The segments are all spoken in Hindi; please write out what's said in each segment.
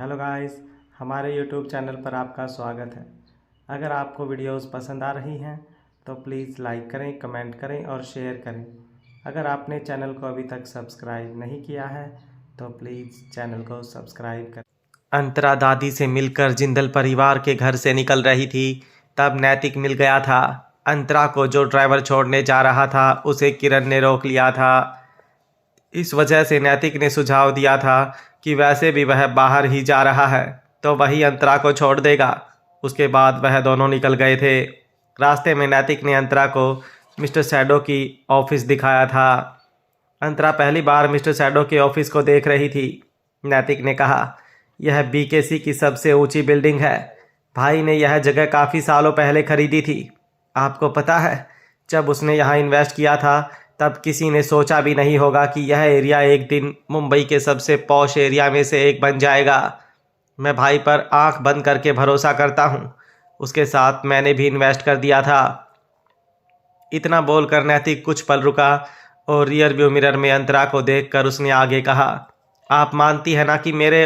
हेलो गाइस, हमारे यूट्यूब चैनल पर आपका स्वागत है। अगर आपको वीडियोस पसंद आ रही हैं तो प्लीज़ लाइक करें, कमेंट करें और शेयर करें। अगर आपने चैनल को अभी तक सब्सक्राइब नहीं किया है तो प्लीज़ चैनल को सब्सक्राइब करें। अंतरा दादी से मिलकर जिंदल परिवार के घर से निकल रही थी, तब नैतिक मिल गया था। अंतरा को जो ड्राइवर छोड़ने जा रहा था उसे किरण ने रोक लिया था। इस वजह से नैतिक ने सुझाव दिया था कि वैसे भी वह बाहर ही जा रहा है तो वही अंतरा को छोड़ देगा। उसके बाद वह दोनों निकल गए थे। रास्ते में नैतिक ने अंतरा को मिस्टर सैडो की ऑफिस दिखाया था। अंतरा पहली बार मिस्टर सैडो के ऑफिस को देख रही थी। नैतिक ने कहा, यह बीकेसी की सबसे ऊंची बिल्डिंग है। भाई ने यह जगह काफ़ी सालों पहले खरीदी थी। आपको पता है, जब उसने यहाँ इन्वेस्ट किया था तब किसी ने सोचा भी नहीं होगा कि यह एरिया एक दिन मुंबई के सबसे पॉश एरिया में से एक बन जाएगा। मैं भाई पर आंख बंद करके भरोसा करता हूँ। उसके साथ मैंने भी इन्वेस्ट कर दिया था। इतना बोलकर नैतिक कुछ पल रुका और रियर व्यू मिरर में अंतरा को देखकर उसने आगे कहा, आप मानती है ना कि मेरे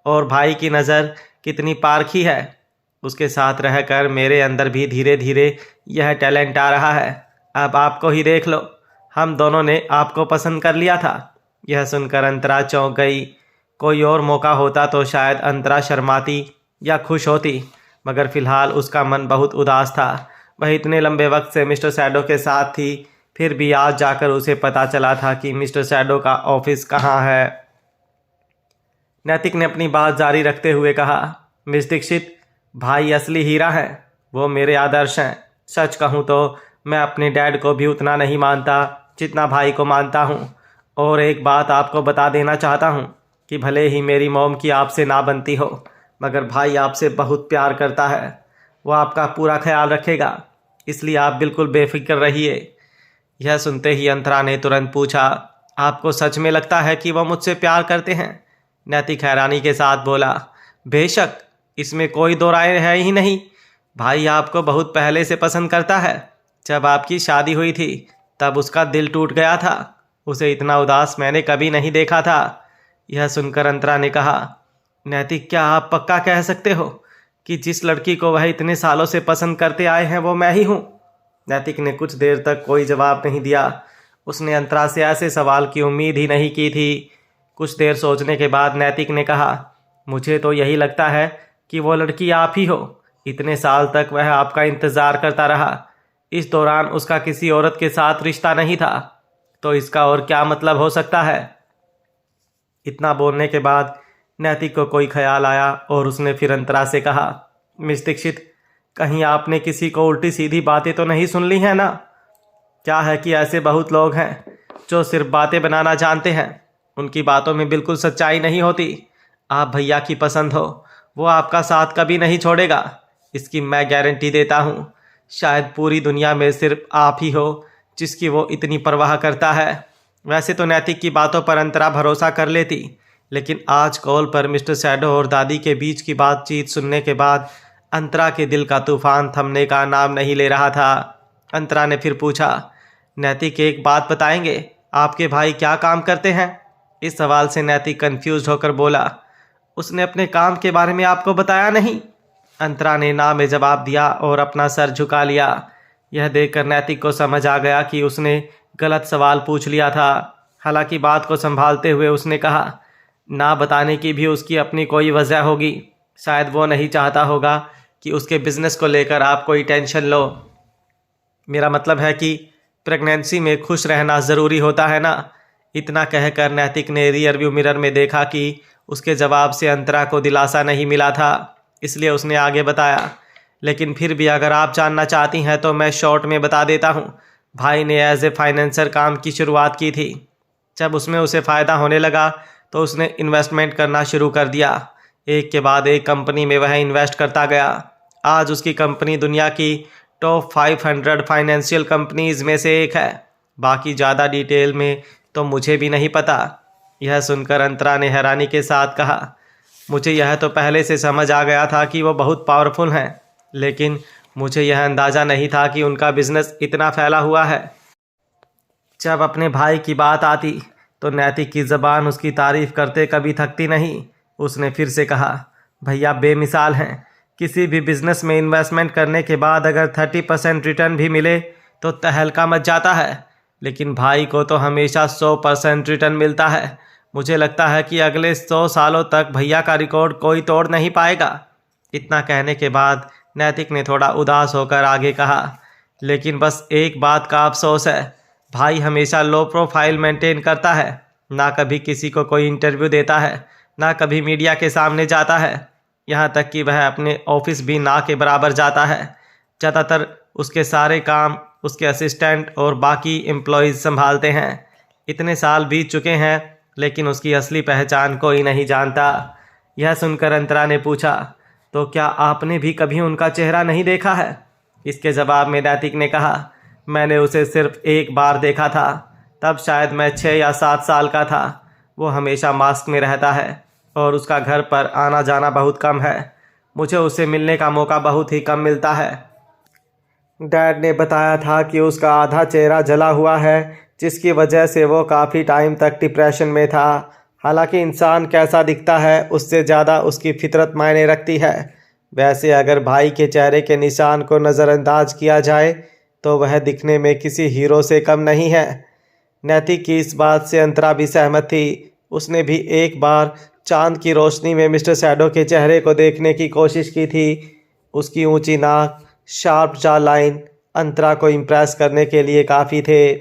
और भाई की नज़र कितनी पारखी है। उसके साथ रहकर मेरे अंदर भी धीरे धीरे यह टैलेंट आ रहा है। अब आपको ही देख लो, हम दोनों ने आपको पसंद कर लिया था। यह सुनकर अंतरा चौंक गई। कोई और मौका होता तो शायद अंतरा शर्माती या खुश होती, मगर फिलहाल उसका मन बहुत उदास था। वह इतने लंबे वक्त से मिस्टर सैडो के साथ थी, फिर भी आज जाकर उसे पता चला था कि मिस्टर सैडो का ऑफिस कहाँ है। नैतिक ने अपनी बात जारी रखते हुए कहा, मिस दीक्षित, भाई असली हीरा है। वो मेरे आदर्श हैं। सच कहूँ तो मैं अपने डैड को भी उतना नहीं मानता जितना भाई को मानता हूँ। और एक बात आपको बता देना चाहता हूँ कि भले ही मेरी मॉम की आपसे ना बनती हो, मगर भाई आपसे बहुत प्यार करता है। वो आपका पूरा ख्याल रखेगा, इसलिए आप बिल्कुल बेफिक्र रहिए। यह सुनते ही अंतरा ने तुरंत पूछा, आपको सच में लगता है कि वह मुझसे प्यार करते हैं? नैतिक हैरानी के साथ बोला, बेशक, इसमें कोई दो राय है ही नहीं। भाई आपको बहुत पहले से पसंद करता है। जब आपकी शादी हुई थी तब उसका दिल टूट गया था। उसे इतना उदास मैंने कभी नहीं देखा था। यह सुनकर अंतरा ने कहा, नैतिक, क्या आप पक्का कह सकते हो कि जिस लड़की को वह इतने सालों से पसंद करते आए हैं वो मैं ही हूँ? नैतिक ने कुछ देर तक कोई जवाब नहीं दिया। उसने अंतरा से ऐसे सवाल की उम्मीद ही नहीं की थी। कुछ देर सोचने के बाद नैतिक ने कहा, मुझे तो यही लगता है कि वो लड़की आप ही हो। इतने साल तक वह आपका इंतज़ार करता रहा। इस दौरान उसका किसी औरत के साथ रिश्ता नहीं था, तो इसका और क्या मतलब हो सकता है? इतना बोलने के बाद नैतिक को कोई ख्याल आया और उसने फिर अंतरा से कहा, मिस दीक्षित, कहीं आपने किसी को उल्टी सीधी बातें तो नहीं सुन ली हैं ना? क्या है कि ऐसे बहुत लोग हैं जो सिर्फ बातें बनाना जानते हैं। उनकी बातों में बिल्कुल सच्चाई नहीं होती। आप भैया की पसंद हो, वो आपका साथ कभी नहीं छोड़ेगा, इसकी मैं गारंटी देता हूँ। शायद पूरी दुनिया में सिर्फ आप ही हो जिसकी वो इतनी परवाह करता है। वैसे तो नैतिक की बातों पर अंतरा भरोसा कर लेती, लेकिन आज कॉल पर मिस्टर सैडो और दादी के बीच की बातचीत सुनने के बाद अंतरा के दिल का तूफान थमने का नाम नहीं ले रहा था। अंतरा ने फिर पूछा, नैतिक, एक बात बताएंगे, आपके भाई क्या काम करते हैं? इस सवाल से नैतिक कंफ्यूज होकर बोला, उसने अपने काम के बारे में आपको बताया नहीं? अंतरा ने ना में जवाब दिया और अपना सर झुका लिया। यह देखकर नैतिक को समझ आ गया कि उसने गलत सवाल पूछ लिया था। हालांकि बात को संभालते हुए उसने कहा, ना बताने की भी उसकी अपनी कोई वजह होगी। शायद वो नहीं चाहता होगा कि उसके बिजनेस को लेकर आप कोई टेंशन लो। मेरा मतलब है कि प्रेगनेंसी में खुश रहना ज़रूरी होता है ना? इतना कहकर नैतिक ने रियर व्यू मिरर में देखा कि उसके जवाब से अंतरा को दिलासा नहीं मिला था, इसलिए उसने आगे बताया, लेकिन फिर भी अगर आप जानना चाहती हैं तो मैं शॉर्ट में बता देता हूँ। भाई ने एज ए फाइनेंसर काम की शुरुआत की थी। जब उसमें उसे फ़ायदा होने लगा तो उसने इन्वेस्टमेंट करना शुरू कर दिया। एक के बाद एक कंपनी में वह इन्वेस्ट करता गया। आज उसकी कंपनी दुनिया की टॉप 500 फाइनेंशियल कंपनीज़ में से एक है। बाकी ज़्यादा डिटेल में तो मुझे भी नहीं पता। यह सुनकर अंतरा ने हैरानी के साथ कहा, मुझे यह तो पहले से समझ आ गया था कि वो बहुत पावरफुल हैं, लेकिन मुझे यह अंदाज़ा नहीं था कि उनका बिजनेस इतना फैला हुआ है। जब अपने भाई की बात आती तो नैतिक की ज़बान उसकी तारीफ़ करते कभी थकती नहीं। उसने फिर से कहा, भैया बेमिसाल हैं। किसी भी बिजनेस में इन्वेस्टमेंट करने के बाद अगर 30% रिटर्न भी मिले तो तहलका मच जाता है, लेकिन भाई को तो हमेशा 100% रिटर्न मिलता है। मुझे लगता है कि अगले 100 सालों तक भैया का रिकॉर्ड कोई तोड़ नहीं पाएगा। इतना कहने के बाद नैतिक ने थोड़ा उदास होकर आगे कहा, लेकिन बस एक बात का अफसोस है, भाई हमेशा लो प्रोफाइल मेंटेन करता है। ना कभी किसी को कोई इंटरव्यू देता है, ना कभी मीडिया के सामने जाता है। यहाँ तक कि वह अपने ऑफिस भी ना के बराबर जाता है। ज़्यादातर उसके सारे काम उसके असिस्टेंट और बाकी एम्प्लॉयज़ संभालते हैं। इतने साल बीत चुके हैं लेकिन उसकी असली पहचान कोई नहीं जानता। यह सुनकर अंतरा ने पूछा, तो क्या आपने भी कभी उनका चेहरा नहीं देखा है? इसके जवाब में नैतिक ने कहा, मैंने उसे सिर्फ एक बार देखा था, तब शायद मैं 6 या 7 साल का था। वो हमेशा मास्क में रहता है और उसका घर पर आना जाना बहुत कम है। मुझे उससे मिलने का मौका बहुत ही कम मिलता है। डैड ने बताया था कि उसका आधा चेहरा जला हुआ है, जिसकी वजह से वो काफ़ी टाइम तक डिप्रेशन में था। हालांकि इंसान कैसा दिखता है उससे ज़्यादा उसकी फितरत मायने रखती है। वैसे अगर भाई के चेहरे के निशान को नज़रअंदाज किया जाए तो वह दिखने में किसी हीरो से कम नहीं है। नैतिक की इस बात से अंतरा भी सहमत थी। उसने भी एक बार चांद की रोशनी में मिस्टर शैडो के चेहरे को देखने की कोशिश की थी। उसकी ऊंची नाक, शार्प जॉ लाइन अंतरा को इम्प्रेस करने के लिए काफ़ी थे।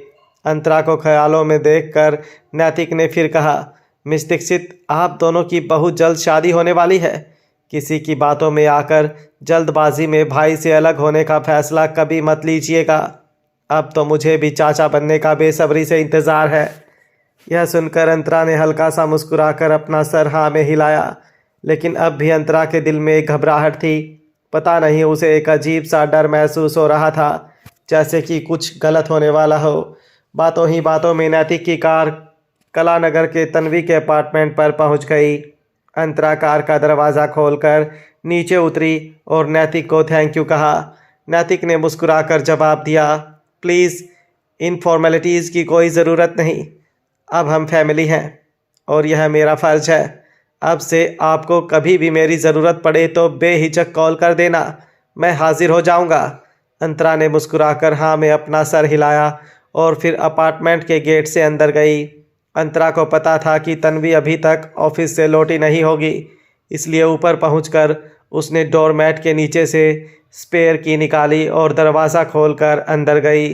अंतरा को ख्यालों में देखकर नैतिक ने फिर कहा, मिस दीक्षित, आप दोनों की बहुत जल्द शादी होने वाली है। किसी की बातों में आकर जल्दबाजी में भाई से अलग होने का फैसला कभी मत लीजिएगा। अब तो मुझे भी चाचा बनने का बेसब्री से इंतज़ार है। यह सुनकर अंतरा ने हल्का सा मुस्कुराकर अपना सर हाँ में हिलाया, लेकिन अब भी अंतरा के दिल में एक घबराहट थी। पता नहीं, उसे एक अजीब सा डर महसूस हो रहा था, जैसे कि कुछ गलत होने वाला हो। बातों ही बातों में नैतिक की कार कलानगर के तन्वी के अपार्टमेंट पर पहुंच गई। अंतरा कार का दरवाज़ा खोलकर नीचे उतरी और नैतिक को थैंक यू कहा। नैतिक ने मुस्कुराकर जवाब दिया, प्लीज़, इन फॉर्मेलिटीज़ की कोई ज़रूरत नहीं। अब हम फैमिली हैं और यह मेरा फ़र्ज़ है। अब से आपको कभी भी मेरी ज़रूरत पड़े तो बेहिचक कॉल कर देना, मैं हाजिर हो जाऊंगा। अंतरा ने मुस्कुराकर हाँ में अपना सर हिलाया और फिर अपार्टमेंट के गेट से अंदर गई। अंतरा को पता था कि तन्वी अभी तक ऑफिस से लौटी नहीं होगी, इसलिए ऊपर पहुंचकर उसने डोरमैट के नीचे से स्पेयर की निकाली और दरवाज़ा खोलकर अंदर गई।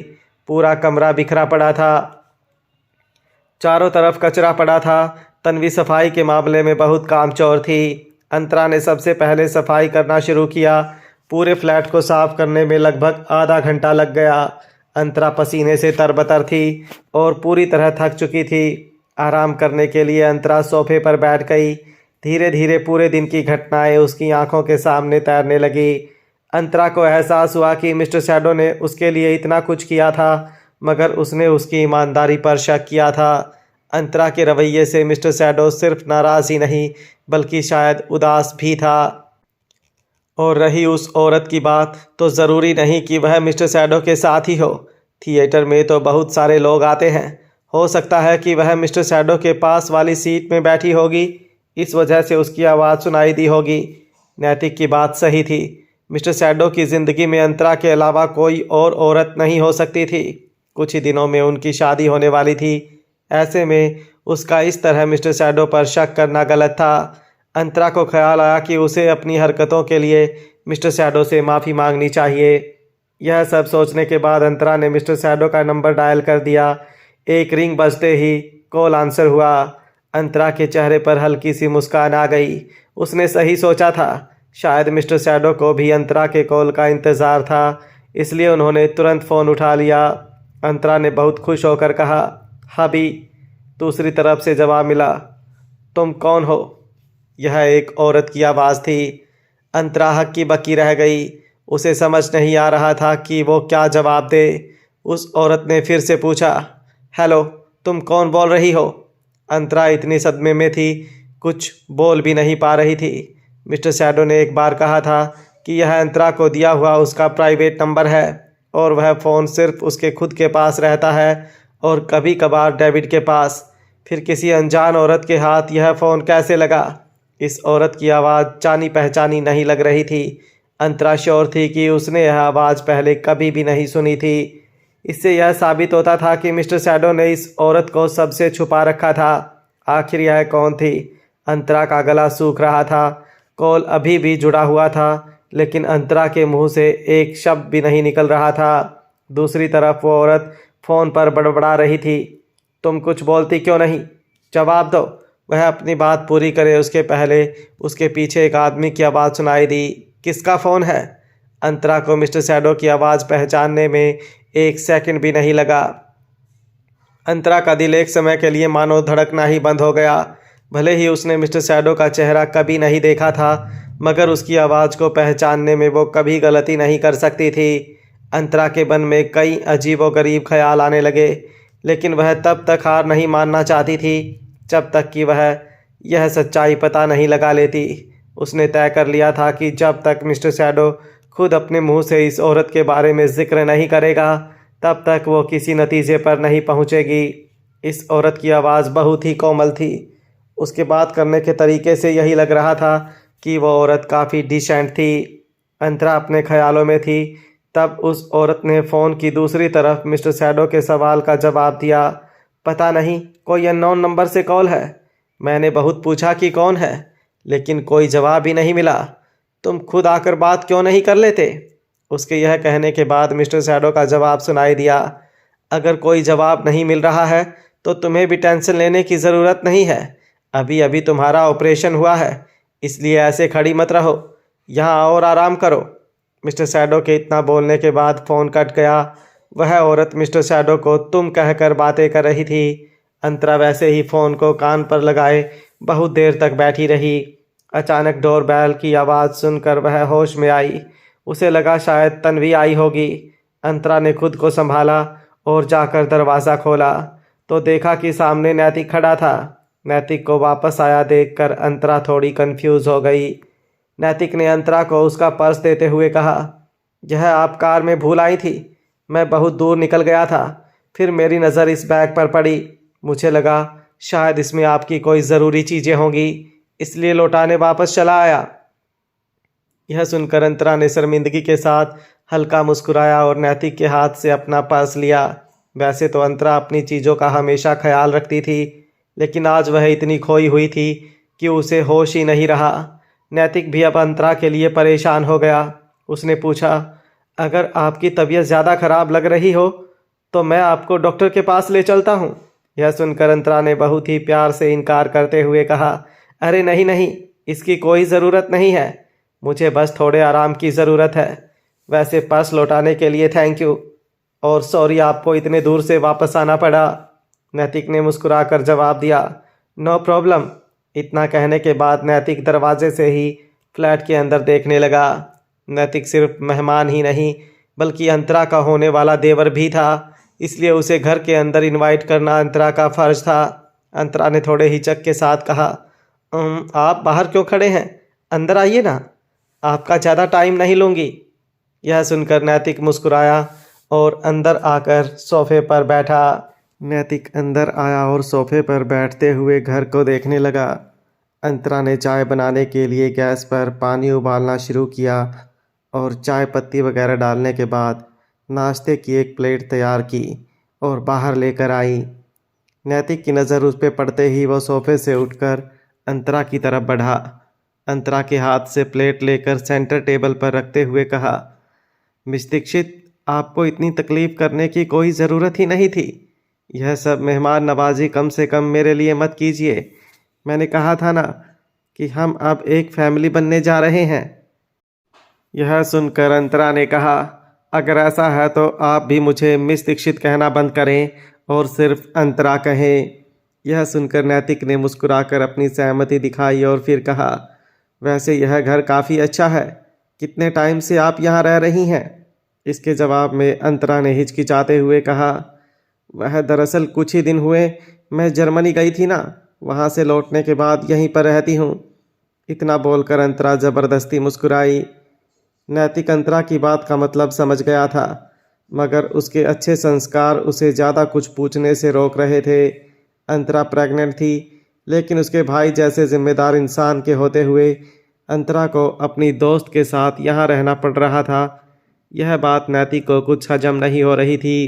पूरा कमरा बिखरा पड़ा था, चारों तरफ कचरा पड़ा था। तन्वी सफाई के मामले में बहुत कामचोर थी। अंतरा ने सबसे पहले सफाई करना शुरू किया। पूरे फ्लैट को साफ करने में लगभग आधा घंटा लग गया। अंतरा पसीने से तरबतर थी और पूरी तरह थक चुकी थी। आराम करने के लिए अंतरा सोफे पर बैठ गई। धीरे धीरे पूरे दिन की घटनाएं उसकी आंखों के सामने तैरने लगी। अंतरा को एहसास हुआ कि मिस्टर शैडो ने उसके लिए इतना कुछ किया था, मगर उसने उसकी ईमानदारी पर शक किया था। अंतरा के रवैये से मिस्टर शैडो सिर्फ नाराज़ ही नहीं बल्कि शायद उदास भी था। और रही उस औरत की बात, तो ज़रूरी नहीं कि वह मिस्टर शैडो के साथ ही हो। थिएटर में तो बहुत सारे लोग आते हैं। हो सकता है कि वह मिस्टर शैडो के पास वाली सीट में बैठी होगी, इस वजह से उसकी आवाज़ सुनाई दी होगी। नैतिक की बात सही थी। मिस्टर शैडो की ज़िंदगी में अंतरा के अलावा कोई और औरत नहीं हो सकती थी। कुछ ही दिनों में उनकी शादी होने वाली थी। ऐसे में उसका इस तरह मिस्टर शैडो पर शक करना गलत था। अंतरा को ख्याल आया कि उसे अपनी हरकतों के लिए मिस्टर शैडो से माफ़ी मांगनी चाहिए। यह सब सोचने के बाद अंतरा ने मिस्टर शैडो का नंबर डायल कर दिया। एक रिंग बजते ही कॉल आंसर हुआ। अंतरा के चेहरे पर हल्की सी मुस्कान आ गई। उसने सही सोचा था, शायद मिस्टर शैडो को भी अंतरा के कॉल का इंतज़ार था, इसलिए उन्होंने तुरंत फ़ोन उठा लिया। अंतरा ने बहुत खुश होकर कहा, हबी। दूसरी तरफ से जवाब मिला, तुम कौन हो? यह एक औरत की आवाज़ थी। अंतरा हक्की बक्की रह गई। उसे समझ नहीं आ रहा था कि वो क्या जवाब दे। उस औरत ने फिर से पूछा, हेलो, तुम कौन बोल रही हो? अंतरा इतनी सदमे में थी, कुछ बोल भी नहीं पा रही थी। मिस्टर शैडो ने एक बार कहा था कि यह अंतरा को दिया हुआ उसका प्राइवेट नंबर है और वह फ़ोन सिर्फ उसके खुद के पास रहता है और कभी कभार डेविड के पास। फिर किसी अनजान औरत के हाथ यह फ़ोन कैसे लगा? इस औरत की आवाज़ जानी पहचानी नहीं लग रही थी। अंतरा श्योर थी कि उसने यह आवाज़ पहले कभी भी नहीं सुनी थी। इससे यह साबित होता था कि मिस्टर शैडो ने इस औरत को सबसे छुपा रखा था। आखिर यह कौन थी? अंतरा का गला सूख रहा था। कॉल अभी भी जुड़ा हुआ था, लेकिन अंतरा के मुंह से एक शब्द भी नहीं निकल रहा था। दूसरी तरफ वो औरत फ़ोन पर बड़बड़ा रही थी। तुम कुछ बोलती क्यों नहीं? जवाब दो। वह अपनी बात पूरी करे उसके पहले उसके पीछे एक आदमी की आवाज़ सुनाई दी। किसका फ़ोन है? अंतरा को मिस्टर शैडो की आवाज़ पहचानने में एक सेकंड भी नहीं लगा। अंतरा का दिल एक समय के लिए मानो धड़कना ही बंद हो गया। भले ही उसने मिस्टर शैडो का चेहरा कभी नहीं देखा था, मगर उसकी आवाज़ को पहचानने में वो कभी गलती नहीं कर सकती थी। अंतरा के मन में कई अजीबोगरीब ख्याल आने लगे, लेकिन वह तब तक हार नहीं मानना चाहती थी जब तक कि वह यह सच्चाई पता नहीं लगा लेती। उसने तय कर लिया था कि जब तक मिस्टर शैडो खुद अपने मुंह से इस औरत के बारे में जिक्र नहीं करेगा, तब तक वो किसी नतीजे पर नहीं पहुंचेगी। इस औरत की आवाज़ बहुत ही कोमल थी। उसके बात करने के तरीके से यही लग रहा था कि वो औरत काफ़ी डिसेंट थी। अंतरा अपने ख्यालों में थी। तब उस औरत ने फ़ोन की दूसरी तरफ मिस्टर शैडो के सवाल का जवाब दिया। पता नहीं, कोई अननोन नंबर से कॉल है। मैंने बहुत पूछा कि कौन है, लेकिन कोई जवाब ही नहीं मिला। तुम खुद आकर बात क्यों नहीं कर लेते? उसके यह कहने के बाद मिस्टर शैडो का जवाब सुनाई दिया। अगर कोई जवाब नहीं मिल रहा है तो तुम्हें भी टेंशन लेने की ज़रूरत नहीं है। अभी अभी तुम्हारा ऑपरेशन हुआ है, इसलिए ऐसे खड़ी मत रहो। यहाँ और आराम करो। मिस्टर शैडो के इतना बोलने के बाद फ़ोन कट गया। वह औरत मिस्टर शैडो को तुम कहकर बातें कर रही थी। अंतरा वैसे ही फ़ोन को कान पर लगाए बहुत देर तक बैठी रही। अचानक डोरबेल की आवाज़ सुनकर वह होश में आई। उसे लगा शायद तन्वी आई होगी। अंतरा ने खुद को संभाला और जाकर दरवाज़ा खोला तो देखा कि सामने नैतिक खड़ा था। नैतिक को वापस आया देखकर अंतरा थोड़ी कंफ्यूज हो गई। नैतिक ने अंतरा को उसका पर्स देते हुए कहा, यह आप कार में भूल आई थी। मैं बहुत दूर निकल गया था, फिर मेरी नज़र इस बैग पर पड़ी। मुझे लगा शायद इसमें आपकी कोई ज़रूरी चीज़ें होंगी, इसलिए लौटाने वापस चला आया। यह सुनकर अंतरा ने शर्मिंदगी के साथ हल्का मुस्कुराया और नैतिक के हाथ से अपना पर्स लिया। वैसे तो अंतरा अपनी चीज़ों का हमेशा ख्याल रखती थी, लेकिन आज वह इतनी खोई हुई थी कि उसे होश ही नहीं रहा। नैतिक भी अब अंतरा के लिए परेशान हो गया। उसने पूछा, अगर आपकी तबीयत ज़्यादा खराब लग रही हो तो मैं आपको डॉक्टर के पास ले चलता हूँ। यह सुनकर अंतरा ने बहुत ही प्यार से इनकार करते हुए कहा, अरे नहीं नहीं, इसकी कोई ज़रूरत नहीं है। मुझे बस थोड़े आराम की ज़रूरत है। वैसे पर्स लौटाने के लिए थैंक यू, और सॉरी आपको इतने दूर से वापस आना पड़ा। नैतिक ने मुस्कुराकर जवाब दिया, नो प्रॉब्लम। इतना कहने के बाद नैतिक दरवाजे से ही फ्लैट के अंदर देखने लगा। नैतिक सिर्फ मेहमान ही नहीं बल्कि अंतरा का होने वाला देवर भी था, इसलिए उसे घर के अंदर इनवाइट करना अंतरा का फ़र्ज था। अंतरा ने थोड़े हिचक के साथ कहा, आप बाहर क्यों खड़े हैं? अंदर आइए ना, आपका ज़्यादा टाइम नहीं लूँगी। यह सुनकर नैतिक मुस्कुराया और अंदर आकर सोफे पर बैठा। नैतिक अंदर आया और सोफे पर बैठते हुए घर को देखने लगा। अंतरा ने चाय बनाने के लिए गैस पर पानी उबालना शुरू किया और चाय पत्ती वगैरह डालने के बाद नाश्ते की एक प्लेट तैयार की और बाहर लेकर आई। नैतिक की नज़र उस पर पड़ते ही वो सोफे से उठकर अंतरा की तरफ बढ़ा। अंतरा के हाथ से प्लेट लेकर सेंटर टेबल पर रखते हुए कहा, मिस दीक्षित, आपको इतनी तकलीफ़ करने की कोई ज़रूरत ही नहीं थी। यह सब मेहमान नवाजी कम से कम मेरे लिए मत कीजिए। मैंने कहा था ना कि हम अब एक फैमिली बनने जा रहे हैं। यह सुनकर अंतरा ने कहा, अगर ऐसा है तो आप भी मुझे मिस दीक्षित कहना बंद करें और सिर्फ अंतरा कहें। यह सुनकर नैतिक ने मुस्कुराकर अपनी सहमति दिखाई और फिर कहा, वैसे यह घर काफ़ी अच्छा है। कितने टाइम से आप यहाँ रह रही हैं? इसके जवाब में अंतरा ने हिचकिचाते हुए कहा, वह दरअसल कुछ ही दिन हुए मैं जर्मनी गई थी ना, वहाँ से लौटने के बाद यहीं पर रहती हूँ। इतना बोलकर अंतरा ज़बरदस्ती मुस्कुराई। नैतिक अंतरा की बात का मतलब समझ गया था, मगर उसके अच्छे संस्कार उसे ज़्यादा कुछ पूछने से रोक रहे थे। अंतरा प्रेग्नेंट थी, लेकिन उसके भाई जैसे जिम्मेदार इंसान के होते हुए अंतरा को अपनी दोस्त के साथ यहाँ रहना पड़ रहा था। यह बात नैतिक को कुछ हजम नहीं हो रही थी।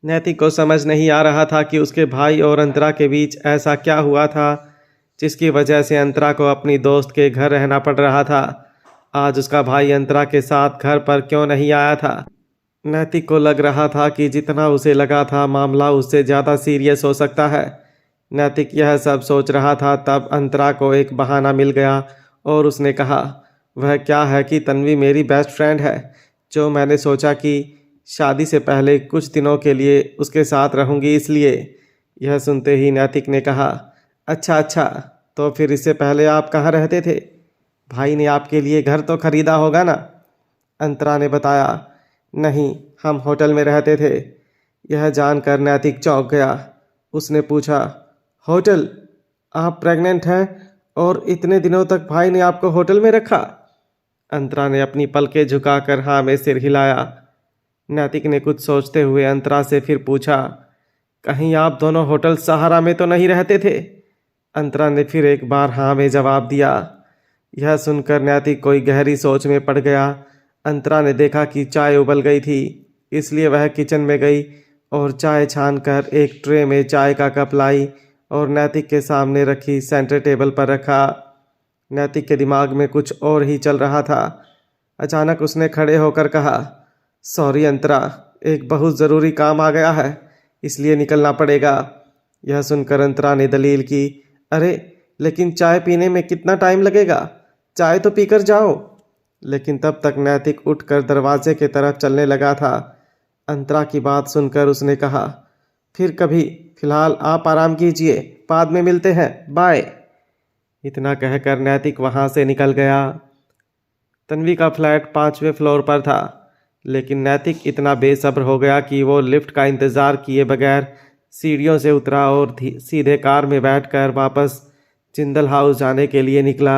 नैतिक को समझ नहीं आ रहा था कि उसके भाई और अंतरा के बीच ऐसा क्या हुआ था जिसकी वजह से अंतरा को अपनी दोस्त के घर रहना पड़ रहा था। आज उसका भाई अंतरा के साथ घर पर क्यों नहीं आया था। नैतिक को लग रहा था कि जितना उसे लगा था मामला उससे ज़्यादा सीरियस हो सकता है। नैतिक यह सब सोच रहा था तब अंतरा को एक बहाना मिल गया और उसने कहा, वह क्या है कि तन्वी मेरी बेस्ट फ्रेंड है, जो मैंने सोचा कि शादी से पहले कुछ दिनों के लिए उसके साथ रहूंगी, इसलिए। यह सुनते ही नैतिक ने कहा, अच्छा अच्छा, तो फिर इससे पहले आप कहाँ रहते थे? भाई ने आपके लिए घर तो खरीदा होगा ना? अंतरा ने बताया, नहीं, हम होटल में रहते थे। यह जानकर नैतिक चौंक गया। उसने पूछा, होटल? आप प्रेग्नेंट हैं और इतने दिनों तक भाई ने आपको होटल में रखा? अंतरा ने अपनी पलकें झुकाकर हाँ में सिर हिलाया। नैतिक ने कुछ सोचते हुए अंतरा से फिर पूछा, कहीं आप दोनों होटल सहारा में तो नहीं रहते थे? अंतरा ने फिर एक बार हाँ में जवाब दिया। यह सुनकर नैतिक कोई गहरी सोच में पड़ गया। अंतरा ने देखा कि चाय उबल गई थी, इसलिए वह किचन में गई और चाय छानकर एक ट्रे में चाय का कप लाई और नैतिक के सामने रखी सेंटर टेबल पर रखा। नैतिक के दिमाग में कुछ और ही चल रहा था। अचानक उसने खड़े होकर कहा, सॉरी अंतरा, एक बहुत ज़रूरी काम आ गया है, इसलिए निकलना पड़ेगा। यह सुनकर अंतरा ने दलील की, अरे लेकिन चाय पीने में कितना टाइम लगेगा, चाय तो पीकर जाओ। लेकिन तब तक नैतिक उठकर दरवाजे की तरफ चलने लगा था। अंतरा की बात सुनकर उसने कहा, फिर कभी, फिलहाल आप आराम कीजिए, बाद में मिलते हैं, बाय। इतना कहकर नैतिक वहाँ से निकल गया। तन्वी का फ्लैट 5वें फ्लोर पर था, लेकिन नैतिक इतना बेसब्र हो गया कि वो लिफ्ट का इंतज़ार किए बगैर सीढ़ियों से उतरा और सीधे कार में बैठकर वापस जिंदल हाउस जाने के लिए निकला।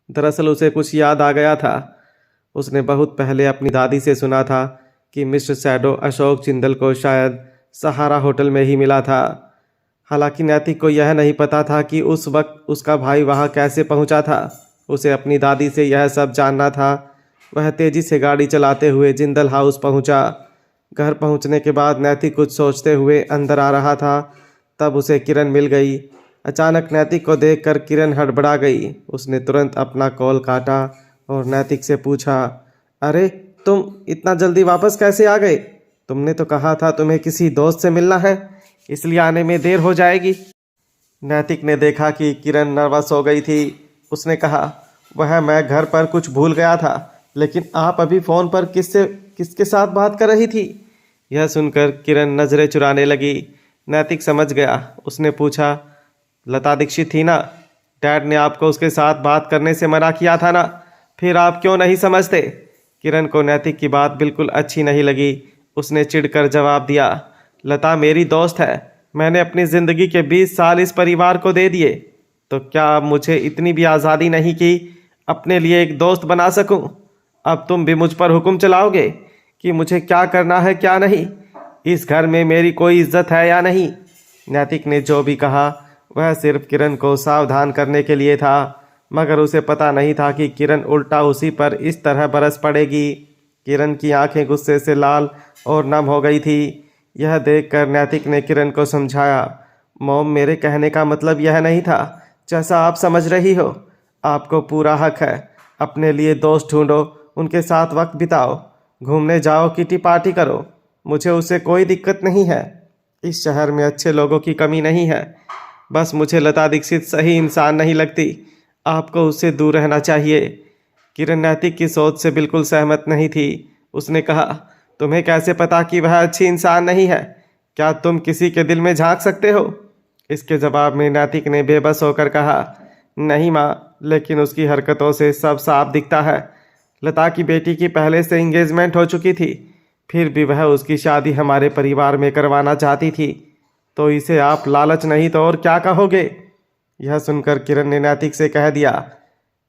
दरअसल उसे कुछ याद आ गया था। उसने बहुत पहले अपनी दादी से सुना था कि मिस्टर सैडो अशोक जिंदल को शायद सहारा होटल में ही मिला था। हालांकि नैतिक को यह नहीं पता था कि उस वक्त उसका भाई वहां कैसे पहुंचा था। उसे अपनी दादी से यह सब जानना था। वह तेज़ी से गाड़ी चलाते हुए जिंदल हाउस पहुंचा। घर पहुंचने के बाद नैतिक कुछ सोचते हुए अंदर आ रहा था, तब उसे किरण मिल गई। अचानक नैतिक को देखकर किरण हड़बड़ा गई। उसने तुरंत अपना कॉल काटा और नैतिक से पूछा, अरे तुम इतना जल्दी वापस कैसे आ गए? तुमने तो कहा था तुम्हें किसी दोस्त से मिलना है, इसलिए आने में देर हो जाएगी। नैतिक ने देखा कि किरण नर्वस हो गई थी। उसने कहा, वह मैं घर पर कुछ भूल गया था, लेकिन आप अभी फ़ोन पर किसके साथ बात कर रही थी? यह सुनकर किरण नज़रें चुराने लगी। नैतिक समझ गया। उसने पूछा, लता दीक्षित थी ना? डैड ने आपको उसके साथ बात करने से मना किया था ना, फिर आप क्यों नहीं समझते? किरण को नैतिक की बात बिल्कुल अच्छी नहीं लगी। उसने चिढ़कर जवाब दिया, लता मेरी दोस्त है, मैंने अपनी ज़िंदगी के 20 साल इस परिवार को दे दिए, तो क्या अब मुझे इतनी भी आज़ादी नहीं कि अपने लिए एक दोस्त बना सकूं? अब तुम भी मुझ पर हुक्म चलाओगे कि मुझे क्या करना है क्या नहीं? इस घर में मेरी कोई इज्जत है या नहीं? नैतिक ने जो भी कहा वह सिर्फ किरण को सावधान करने के लिए था, मगर उसे पता नहीं था कि किरण उल्टा उसी पर इस तरह बरस पड़ेगी। किरण की आंखें गुस्से से लाल और नम हो गई थी। यह देखकर नैतिक ने किरण को समझाया, मॉम मेरे कहने का मतलब यह नहीं था जैसा आप समझ रही हो। आपको पूरा हक है, अपने लिए दोस्त ढूंढो, उनके साथ वक्त बिताओ, घूमने जाओ, किटी पार्टी करो, मुझे उससे कोई दिक्कत नहीं है। इस शहर में अच्छे लोगों की कमी नहीं है, बस मुझे लता दीक्षित सही इंसान नहीं लगती। आपको उससे दूर रहना चाहिए। किरण नैतिक की सोच से बिल्कुल सहमत नहीं थी। उसने कहा, तुम्हें कैसे पता कि वह अच्छी इंसान नहीं है? क्या तुम किसी के दिल में झांक सकते हो? इसके जवाब में नैतिक ने बेबस होकर कहा, नहीं माँ, लेकिन उसकी हरकतों से सब साफ दिखता है। लता की बेटी की पहले से इंगेजमेंट हो चुकी थी, फिर भी वह उसकी शादी हमारे परिवार में करवाना चाहती थी, तो इसे आप लालच नहीं तो और क्या कहोगे? यह सुनकर किरण ने नैतिक से कह दिया,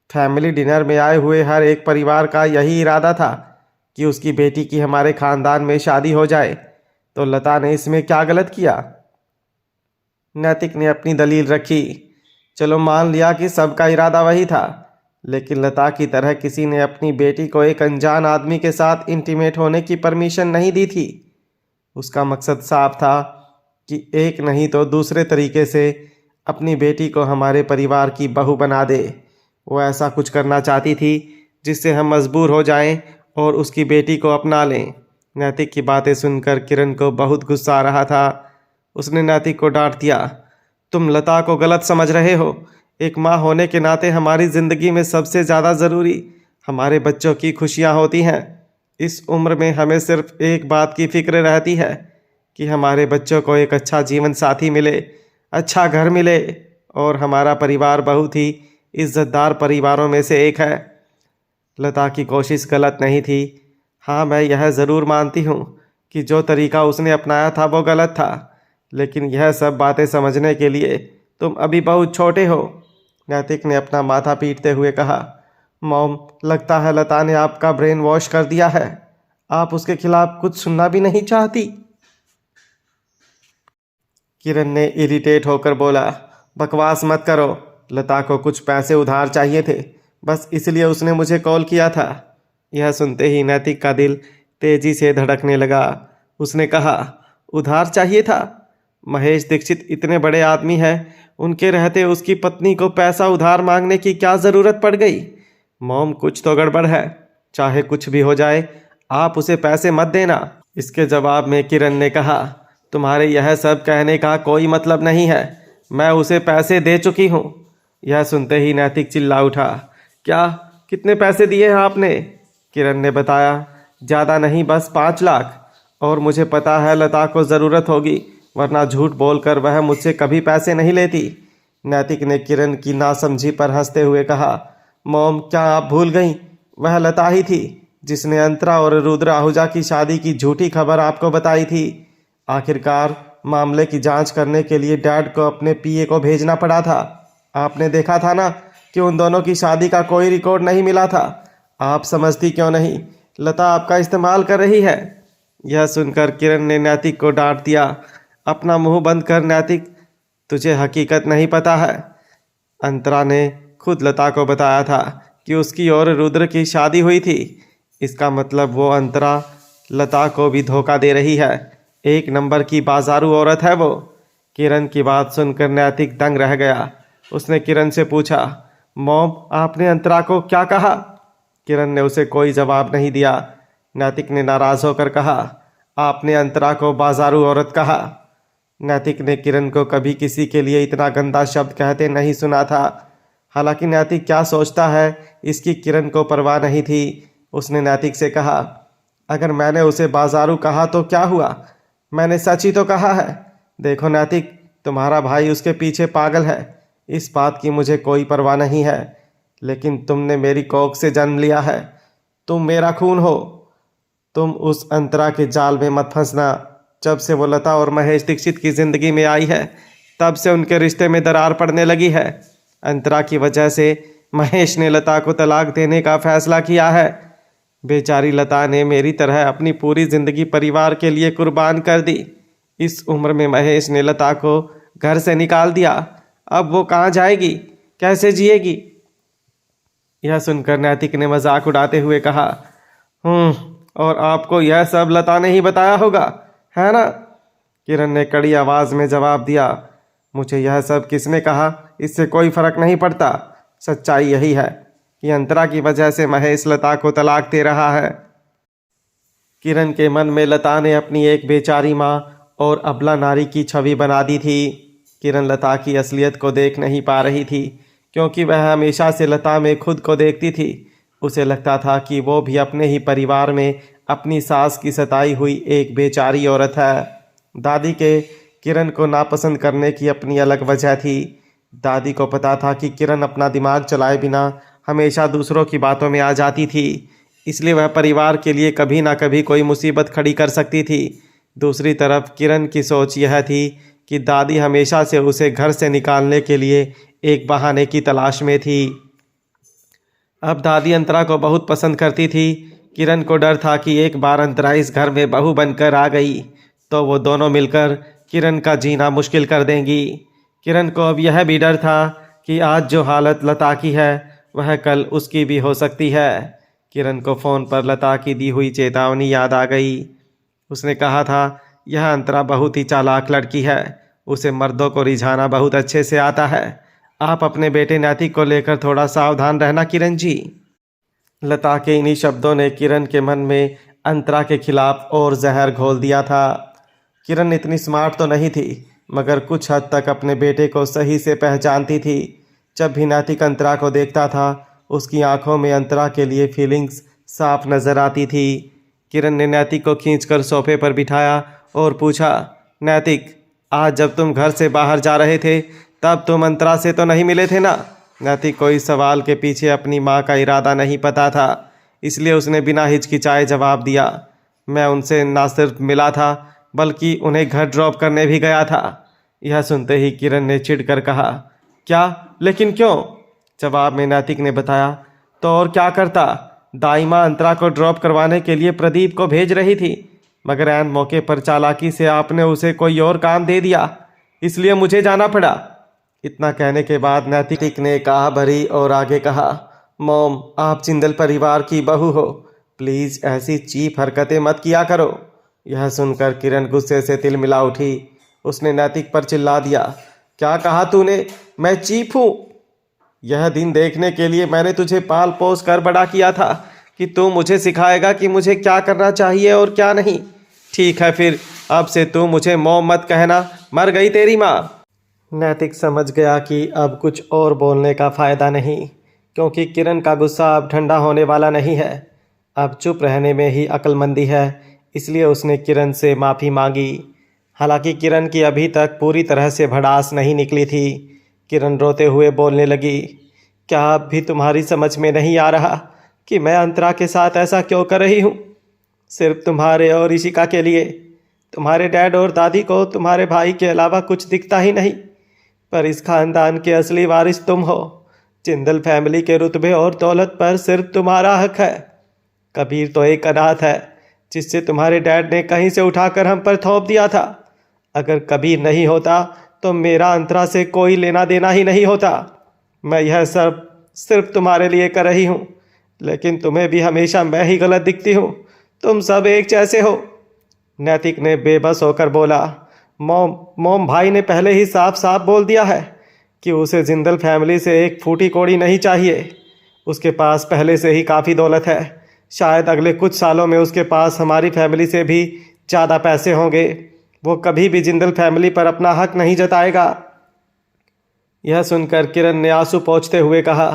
फैमिली डिनर में आए हुए हर एक परिवार का यही इरादा था कि उसकी बेटी की हमारे खानदान में शादी हो जाए, तो लता ने इसमें क्या गलत किया? नैतिक ने अपनी दलील रखी। चलो मान लिया कि सबका इरादा वही था, लेकिन लता की तरह किसी ने अपनी बेटी को एक अनजान आदमी के साथ इंटीमेट होने की परमिशन नहीं दी थी। उसका मकसद साफ था कि एक नहीं तो दूसरे तरीके से अपनी बेटी को हमारे परिवार की बहू बना दे। वो ऐसा कुछ करना चाहती थी जिससे हम मजबूर हो जाएं और उसकी बेटी को अपना लें। नैतिक की बातें सुनकर किरण को बहुत गुस्सा आ रहा था। उसने नैतिक को डांट दिया, तुम लता को गलत समझ रहे हो। एक माँ होने के नाते हमारी ज़िंदगी में सबसे ज़्यादा ज़रूरी हमारे बच्चों की खुशियाँ होती हैं। इस उम्र में हमें सिर्फ एक बात की फिक्र रहती है कि हमारे बच्चों को एक अच्छा जीवन साथी मिले, अच्छा घर मिले, और हमारा परिवार बहुत ही इज्जतदार परिवारों में से एक है। लता की कोशिश गलत नहीं थी। हाँ, मैं यह ज़रूर मानती हूँ कि जो तरीका उसने अपनाया था वो गलत था, लेकिन यह सब बातें समझने के लिए तुम अभी बहुत छोटे हो। नैतिक ने अपना माथा पीटते हुए कहा, मॉम, लगता है लता ने आपका ब्रेन वॉश कर दिया है। आप उसके खिलाफ कुछ सुनना भी नहीं चाहती। किरण ने इरिटेट होकर बोला, बकवास मत करो। लता को कुछ पैसे उधार चाहिए थे, बस इसलिए उसने मुझे कॉल किया था। यह सुनते ही नैतिक का दिल तेजी से धड़कने लगा। उसने कहा, उधार चाहिए था? महेश दीक्षित इतने बड़े आदमी हैं, उनके रहते उसकी पत्नी को पैसा उधार मांगने की क्या ज़रूरत पड़ गई? मॉम, कुछ तो गड़बड़ है। चाहे कुछ भी हो जाए, आप उसे पैसे मत देना। इसके जवाब में किरण ने कहा, तुम्हारे यह सब कहने का कोई मतलब नहीं है। मैं उसे पैसे दे चुकी हूँ। यह सुनते ही नैतिक चिल्ला उठा, क्या? कितने पैसे दिए हैं आपने? किरण ने बताया, ज़्यादा नहीं, बस 5 लाख। और मुझे पता है लता को ज़रूरत होगी, वरना झूठ बोलकर वह मुझसे कभी पैसे नहीं लेती। नैतिक ने किरण की नासमझी पर हंसते हुए कहा, मॉम, क्या आप भूल गईं? वह लता ही थी जिसने अंतरा और रुद्र आहूजा की शादी की झूठी खबर आपको बताई थी। आखिरकार मामले की जांच करने के लिए डैड को अपने पीए को भेजना पड़ा था। आपने देखा था ना कि उन दोनों की शादी का कोई रिकॉर्ड नहीं मिला था। आप समझती क्यों नहीं? लता आपका इस्तेमाल कर रही है। यह सुनकर किरण ने नैतिक को डांट दिया, अपना मुंह बंद कर नैतिक, तुझे हकीकत नहीं पता है। अंतरा ने खुद लता को बताया था कि उसकी और रुद्र की शादी हुई थी। इसका मतलब वो अंतरा लता को भी धोखा दे रही है। एक नंबर की बाजारू औरत है वो। किरण की बात सुनकर नैतिक दंग रह गया। उसने किरण से पूछा, मॉम, आपने अंतरा को क्या कहा? किरण ने उसे कोई जवाब नहीं दिया। नैतिक ने नाराज होकर कहा, आपने अंतरा को बाजारू औरत कहा। नैतिक ने किरण को कभी किसी के लिए इतना गंदा शब्द कहते नहीं सुना था। हालांकि नैतिक क्या सोचता है इसकी किरण को परवाह नहीं थी। उसने नैतिक से कहा, अगर मैंने उसे बाजारू कहा तो क्या हुआ? मैंने सच ही तो कहा है। देखो नैतिक, तुम्हारा भाई उसके पीछे पागल है, इस बात की मुझे कोई परवाह नहीं है, लेकिन तुमने मेरी कोख से जन्म लिया है, तुम मेरा खून हो। तुम उस अंतरा के जाल में मत फंसना। जब से वो लता और महेश दीक्षित की ज़िंदगी में आई है, तब से उनके रिश्ते में दरार पड़ने लगी है। अंतरा की वजह से महेश ने लता को तलाक देने का फैसला किया है। बेचारी लता ने मेरी तरह अपनी पूरी ज़िंदगी परिवार के लिए कुर्बान कर दी। इस उम्र में महेश ने लता को घर से निकाल दिया। अब वो कहाँ जाएगी, कैसे जिएगी? यह सुनकर नैतिक ने मजाक उड़ाते हुए कहा, और आपको यह सब लता ने ही बताया होगा, है ना? किरण ने कड़ी आवाज़ में जवाब दिया, मुझे यह सब किसने कहा इससे कोई फ़र्क नहीं पड़ता। सच्चाई यही है कि अंतरा की वजह से महेश लता को तलाक दे रहा है। किरण के मन में लता ने अपनी एक बेचारी माँ और अबला नारी की छवि बना दी थी। किरण लता की असलियत को देख नहीं पा रही थी, क्योंकि वह हमेशा से लता में खुद को देखती थी। उसे लगता था कि वो भी अपने ही परिवार में अपनी सास की सताई हुई एक बेचारी औरत है। दादी के किरण को नापसंद करने की अपनी अलग वजह थी। दादी को पता था कि किरण अपना दिमाग चलाए बिना हमेशा दूसरों की बातों में आ जाती थी, इसलिए वह परिवार के लिए कभी ना कभी कोई मुसीबत खड़ी कर सकती थी। दूसरी तरफ किरण की सोच यह थी कि दादी हमेशा से उसे घर से निकालने के लिए एक बहाने की तलाश में थी। अब दादी अंतरा को बहुत पसंद करती थी। किरण को डर था कि एक बार अंतरा इस घर में बहू बनकर आ गई तो वो दोनों मिलकर किरण का जीना मुश्किल कर देंगी। किरण को अब यह भी डर था कि आज जो हालत लता की है वह कल उसकी भी हो सकती है। किरण को फ़ोन पर लता की दी हुई चेतावनी याद आ गई। उसने कहा था यह अंतरा बहुत ही चालाक लड़की है, उसे मर्दों को रिझाना बहुत अच्छे से आता है। आप अपने बेटे नैतिक को लेकर थोड़ा सावधान रहना किरण जी। लता के इन्हीं शब्दों ने किरण के मन में अंतरा के खिलाफ और जहर घोल दिया था। किरण इतनी स्मार्ट तो नहीं थी, मगर कुछ हद तक अपने बेटे को सही से पहचानती थी। जब भी नैतिक अंतरा को देखता था उसकी आंखों में अंतरा के लिए फीलिंग्स साफ नज़र आती थी। किरण ने नैतिक को खींचकर सोफे पर बिठाया और पूछा, नैतिक, आज जब तुम घर से बाहर जा रहे थे तब तुम अंतरा से तो नहीं मिले थे ना? नैतिक को इस सवाल के पीछे अपनी माँ का इरादा नहीं पता था, इसलिए उसने बिना हिचकिचाए जवाब दिया, मैं उनसे ना सिर्फ मिला था बल्कि उन्हें घर ड्रॉप करने भी गया था। यह सुनते ही किरण ने चिढ़कर कहा, क्या? लेकिन क्यों? जवाब में नैतिक ने बताया, तो और क्या करता? दाइमा अंतरा को ड्रॉप करवाने के लिए प्रदीप को भेज रही थी, मगर ऐन मौके पर चालाकी से आपने उसे कोई और काम दे दिया, इसलिए मुझे जाना पड़ा। इतना कहने के बाद नैतिक ने कहा भरी और आगे कहा, मॉम, आप जिंदल परिवार की बहू हो, प्लीज़ ऐसी चीप हरकतें मत किया करो। यह सुनकर किरण गुस्से से तिलमिला उठी। उसने नैतिक पर चिल्ला दिया, क्या कहा तूने? मैं चीप हूँ? यह दिन देखने के लिए मैंने तुझे पाल पोस कर बड़ा किया था कि तू मुझे सिखाएगा कि मुझे क्या करना चाहिए और क्या नहीं। ठीक है, फिर अब से तू मुझे मॉम मत कहना, मर गई तेरी माँ। नैतिक समझ गया कि अब कुछ और बोलने का फ़ायदा नहीं, क्योंकि किरण का गुस्सा अब ठंडा होने वाला नहीं है। अब चुप रहने में ही अक्लमंदी है, इसलिए उसने किरण से माफ़ी मांगी। हालांकि किरण की अभी तक पूरी तरह से भड़ास नहीं निकली थी। किरण रोते हुए बोलने लगी, क्या अब भी तुम्हारी समझ में नहीं आ रहा कि मैं अंतरा के साथ ऐसा क्यों कर रही हूँ? सिर्फ तुम्हारे और ईशिका के लिए। तुम्हारे डैड और दादी को तुम्हारे भाई के अलावा कुछ दिखता ही नहीं, पर इस खानदान के असली वारिस तुम हो। जिंदल फैमिली के रुतबे और दौलत पर सिर्फ तुम्हारा हक है। कबीर तो एक अनाथ है जिससे तुम्हारे डैड ने कहीं से उठाकर हम पर थोप दिया था। अगर कबीर नहीं होता तो मेरा अंतरा से कोई लेना देना ही नहीं होता। मैं यह सब सिर्फ तुम्हारे लिए कर रही हूँ, लेकिन तुम्हें भी हमेशा मैं ही गलत दिखती हूँ। तुम सब एक जैसे हो। नैतिक ने बेबस होकर बोला, मॉम, भाई ने पहले ही साफ साफ बोल दिया है कि उसे जिंदल फैमिली से एक फूटी कौड़ी नहीं चाहिए। उसके पास पहले से ही काफ़ी दौलत है। शायद अगले कुछ सालों में उसके पास हमारी फैमिली से भी ज़्यादा पैसे होंगे। वो कभी भी जिंदल फैमिली पर अपना हक नहीं जताएगा। यह सुनकर किरण ने आंसू पोंछते हुए कहा,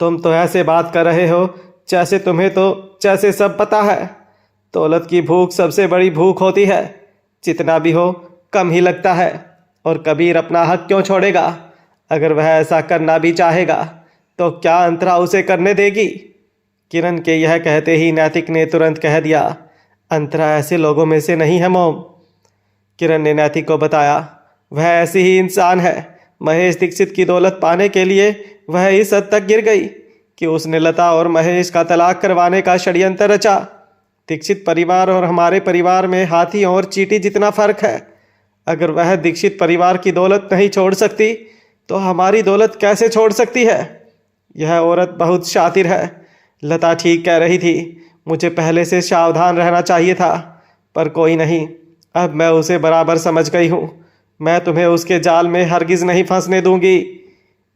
तुम तो ऐसे बात कर रहे हो जैसे सब पता है। दौलत की भूख सबसे बड़ी भूख होती है, जितना भी हो कम ही लगता है। और कबीर अपना हक क्यों छोड़ेगा? अगर वह ऐसा करना भी चाहेगा तो क्या अंतरा उसे करने देगी? किरण के यह कहते ही नैतिक ने तुरंत कह दिया, अंतरा ऐसे लोगों में से नहीं है मॉम। किरण ने नैतिक को बताया, वह ऐसी ही इंसान है। महेश दीक्षित की दौलत पाने के लिए वह इस हद तक गिर गई कि उसने लता और महेश का तलाक करवाने का षड्यंत्र रचा। दीक्षित परिवार और हमारे परिवार में हाथी और चींटी जितना फर्क है। अगर वह दीक्षित परिवार की दौलत नहीं छोड़ सकती तो हमारी दौलत कैसे छोड़ सकती है? यह औरत बहुत शातिर है। लता ठीक कह रही थी, मुझे पहले से सावधान रहना चाहिए था, पर कोई नहीं, अब मैं उसे बराबर समझ गई हूँ। मैं तुम्हें उसके जाल में हरगिज़ नहीं फंसने दूंगी।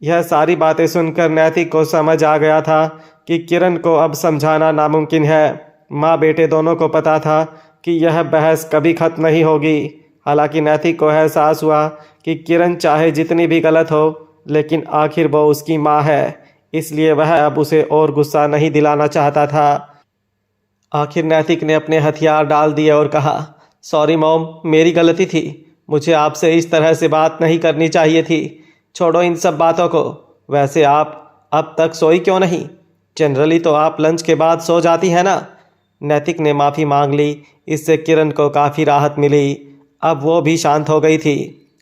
यह सारी बातें सुनकर नैतिक को समझ आ गया था कि किरण को अब समझाना नामुमकिन है। माँ बेटे दोनों को पता था कि यह बहस कभी खत्म नहीं होगी। हालांकि नैतिक को एहसास हुआ कि किरण चाहे जितनी भी गलत हो, लेकिन आखिर वो उसकी माँ है, इसलिए वह अब उसे और गुस्सा नहीं दिलाना चाहता था। आखिर नैतिक ने अपने हथियार डाल दिए और कहा, सॉरी मॉम, मेरी गलती थी। मुझे आपसे इस तरह से बात नहीं करनी चाहिए थी। छोड़ो इन सब बातों को। वैसे आप अब तक सोई क्यों नहीं? जनरली तो आप लंच के बाद सो जाती हैं ना? नैतिक ने माफ़ी मांग ली। इससे किरण को काफ़ी राहत मिली। अब वो भी शांत हो गई थी।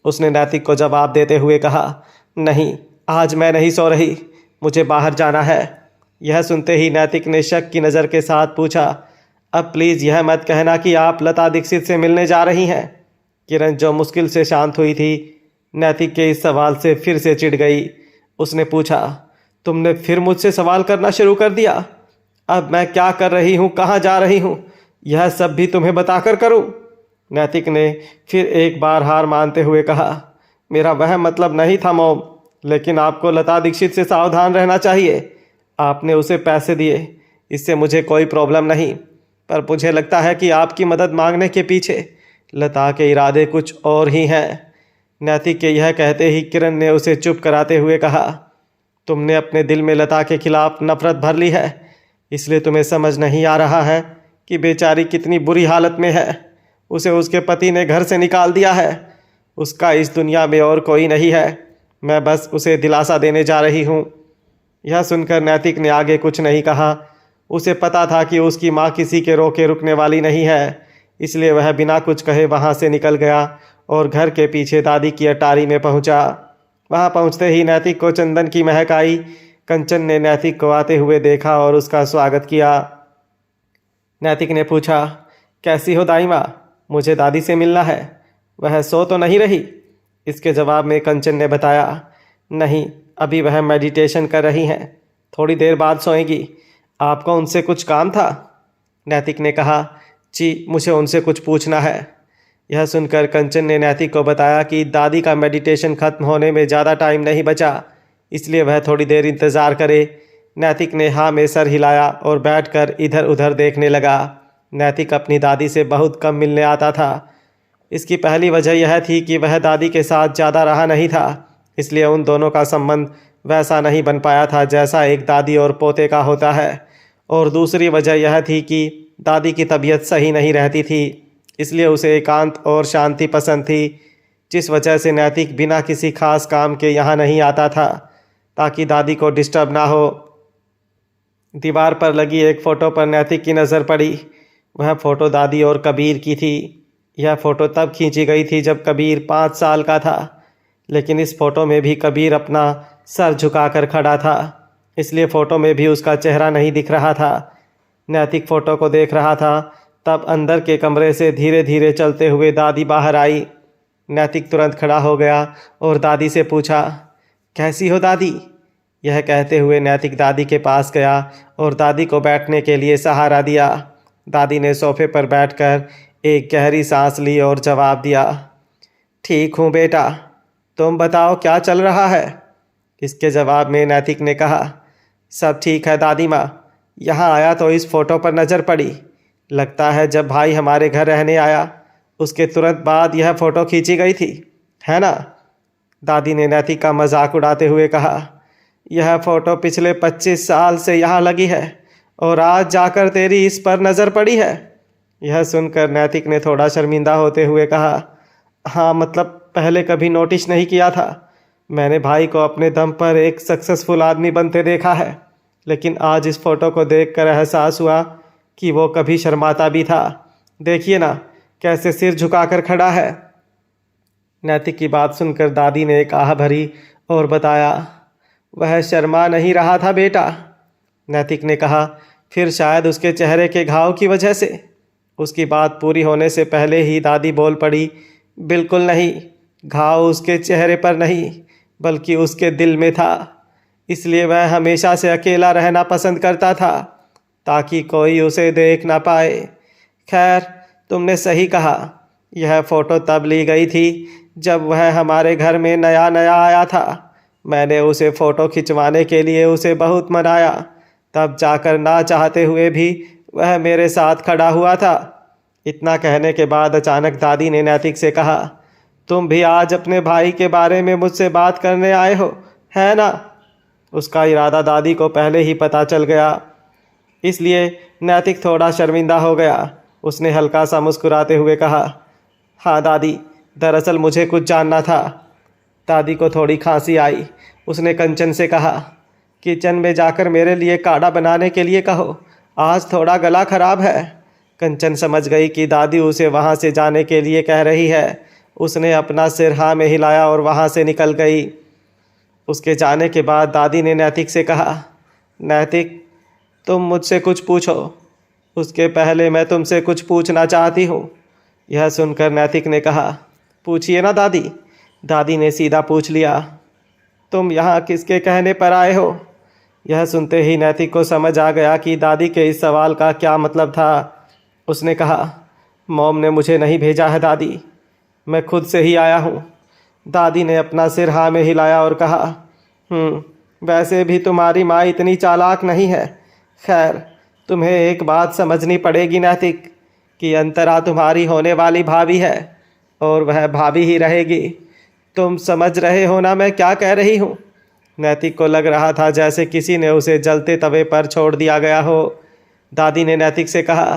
उसने नैतिक को जवाब देते हुए कहा, नहीं, आज मैं नहीं सो रही, मुझे बाहर जाना है। यह सुनते ही नैतिक ने शक की नज़र के साथ पूछा, अब प्लीज़ यह मत कहना कि आप लता दीक्षित से मिलने जा रही हैं। किरण जो मुश्किल से शांत हुई थी, नैतिक के इस सवाल से फिर से चिढ़ गई। उसने पूछा, तुमने फिर मुझसे सवाल करना शुरू कर दिया? अब मैं क्या कर रही हूँ, कहाँ जा रही हूँ, यह सब भी तुम्हें बताकर करूँ? नैतिक ने फिर एक बार हार मानते हुए कहा, मेरा वह मतलब नहीं था मॉम, लेकिन आपको लता दीक्षित से सावधान रहना चाहिए। आपने उसे पैसे दिए, इससे मुझे कोई प्रॉब्लम नहीं, पर मुझे लगता है कि आपकी मदद मांगने के पीछे लता के इरादे कुछ और ही हैं। नैतिक के यह कहते ही किरण ने उसे चुप कराते हुए कहा, तुमने अपने दिल में लता के खिलाफ नफरत भर ली है, इसलिए तुम्हें समझ नहीं आ रहा है कि बेचारी कितनी बुरी हालत में है। उसे उसके पति ने घर से निकाल दिया है। उसका इस दुनिया में और कोई नहीं है। मैं बस उसे दिलासा देने जा रही हूँ। यह सुनकर नैतिक ने आगे कुछ नहीं कहा। उसे पता था कि उसकी माँ किसी के रोके रुकने वाली नहीं है, इसलिए वह बिना कुछ कहे वहाँ से निकल गया और घर के पीछे दादी की अटारी में पहुँचा। वहाँ पहुँचते ही नैतिक को चंदन की महक आई। कंचन ने नैतिक को आते हुए देखा और उसका स्वागत किया। नैतिक ने पूछा, कैसी हो दाई माँ, मुझे दादी से मिलना है। वह सो तो नहीं रही? इसके जवाब में कंचन ने बताया, नहीं, अभी वह मेडिटेशन कर रही हैं, थोड़ी देर बाद सोएंगी। आपको उनसे कुछ काम था? नैतिक ने कहा, जी मुझे उनसे कुछ पूछना है। यह सुनकर कंचन ने नैतिक को बताया कि दादी का मेडिटेशन खत्म होने में ज़्यादा टाइम नहीं बचा, इसलिए वह थोड़ी देर इंतज़ार करे। नैतिक ने हाँ में सर हिलाया और बैठकर इधर उधर देखने लगा। नैतिक अपनी दादी से बहुत कम मिलने आता था। इसकी पहली वजह यह थी कि वह दादी के साथ ज़्यादा रहा नहीं था, इसलिए उन दोनों का संबंध वैसा नहीं बन पाया था जैसा एक दादी और पोते का होता है। और दूसरी वजह यह थी कि दादी की तबीयत सही नहीं रहती थी, इसलिए उसे एकांत और शांति पसंद थी, जिस वजह से नैतिक बिना किसी खास काम के यहाँ नहीं आता था ताकि दादी को डिस्टर्ब ना हो। दीवार पर लगी एक फ़ोटो पर नैतिक की नज़र पड़ी। वह फ़ोटो दादी और कबीर की थी। यह फ़ोटो तब खींची गई थी जब कबीर 5 साल का था, लेकिन इस फ़ोटो में भी कबीर अपना सर झुकाकर खड़ा था, इसलिए फ़ोटो में भी उसका चेहरा नहीं दिख रहा था। नैतिक फ़ोटो को देख रहा था, तब अंदर के कमरे से धीरे धीरे चलते हुए दादी बाहर आई। नैतिक तुरंत खड़ा हो गया और दादी से पूछा, कैसी हो दादी? यह कहते हुए नैतिक दादी के पास गया और दादी को बैठने के लिए सहारा दिया। दादी ने सोफे पर बैठकर एक गहरी सांस ली और जवाब दिया, ठीक हूँ बेटा, तुम बताओ क्या चल रहा है? इसके जवाब में नैतिक ने कहा, सब ठीक है दादी माँ, यहाँ आया तो इस फ़ोटो पर नज़र पड़ी। लगता है जब भाई हमारे घर रहने आया उसके तुरंत बाद यह फ़ोटो खींची गई थी, है ना? दादी ने नैतिक का मजाक उड़ाते हुए कहा, यह फ़ोटो पिछले 25 साल से यहाँ लगी है और आज जाकर तेरी इस पर नज़र पड़ी है। यह सुनकर नैतिक ने थोड़ा शर्मिंदा होते हुए कहा, हाँ मतलब पहले कभी नोटिस नहीं किया था। मैंने भाई को अपने दम पर एक सक्सेसफुल आदमी बनते देखा है, लेकिन आज इस फ़ोटो को देखकर एहसास हुआ कि वो कभी शर्माता भी था। देखिए ना कैसे सिर झुकाकर खड़ा है। नैतिक की बात सुनकर दादी ने एक आह भरी और बताया, वह शर्मा नहीं रहा था बेटा। नैतिक ने कहा, फिर शायद उसके चेहरे के घाव की वजह से। उसकी बात पूरी होने से पहले ही दादी बोल पड़ी, बिल्कुल नहीं, घाव उसके चेहरे पर नहीं बल्कि उसके दिल में था, इसलिए वह हमेशा से अकेला रहना पसंद करता था ताकि कोई उसे देख ना पाए। खैर तुमने सही कहा, यह फ़ोटो तब ली गई थी जब वह हमारे घर में नया नया आया था। मैंने उसे फ़ोटो खिंचवाने के लिए उसे बहुत मनाया, तब जाकर ना चाहते हुए भी वह मेरे साथ खड़ा हुआ था। इतना कहने के बाद अचानक दादी ने नैतिक से कहा, तुम भी आज अपने भाई के बारे में मुझसे बात करने आए हो, है ना? उसका इरादा दादी को पहले ही पता चल गया, इसलिए नैतिक थोड़ा शर्मिंदा हो गया। उसने हल्का सा मुस्कुराते हुए कहा, हाँ दादी, दरअसल मुझे कुछ जानना था। दादी को थोड़ी खांसी आई। उसने कंचन से कहा, किचन में जाकर मेरे लिए काढ़ा बनाने के लिए कहो, आज थोड़ा गला खराब है। कंचन समझ गई कि दादी उसे वहाँ से जाने के लिए कह रही है। उसने अपना सिर हाँ में हिलाया और वहाँ से निकल गई। उसके जाने के बाद दादी ने नैतिक से कहा, नैतिक तुम मुझसे कुछ पूछो, उसके पहले मैं तुमसे कुछ पूछना चाहती हूँ। यह सुनकर नैतिक ने कहा, पूछिए ना दादी। दादी ने सीधा पूछ लिया। तुम यहाँ किसके कहने पर आए हो? यह सुनते ही नैतिक को समझ आ गया कि दादी के इस सवाल का क्या मतलब था। उसने कहा, मॉम ने मुझे नहीं भेजा है दादी, मैं खुद से ही आया हूँ। दादी ने अपना सिर हाँ में हिलाया और कहा, वैसे भी तुम्हारी माँ इतनी चालाक नहीं है। खैर, तुम्हें एक बात समझनी पड़ेगी नैतिक, कि अंतरा तुम्हारी होने वाली भाभी है और वह भाभी ही रहेगी। तुम समझ रहे हो ना मैं क्या कह रही हूँ? नैतिक को लग रहा था जैसे किसी ने उसे जलते तवे पर छोड़ दिया गया हो। दादी ने नैतिक से कहा,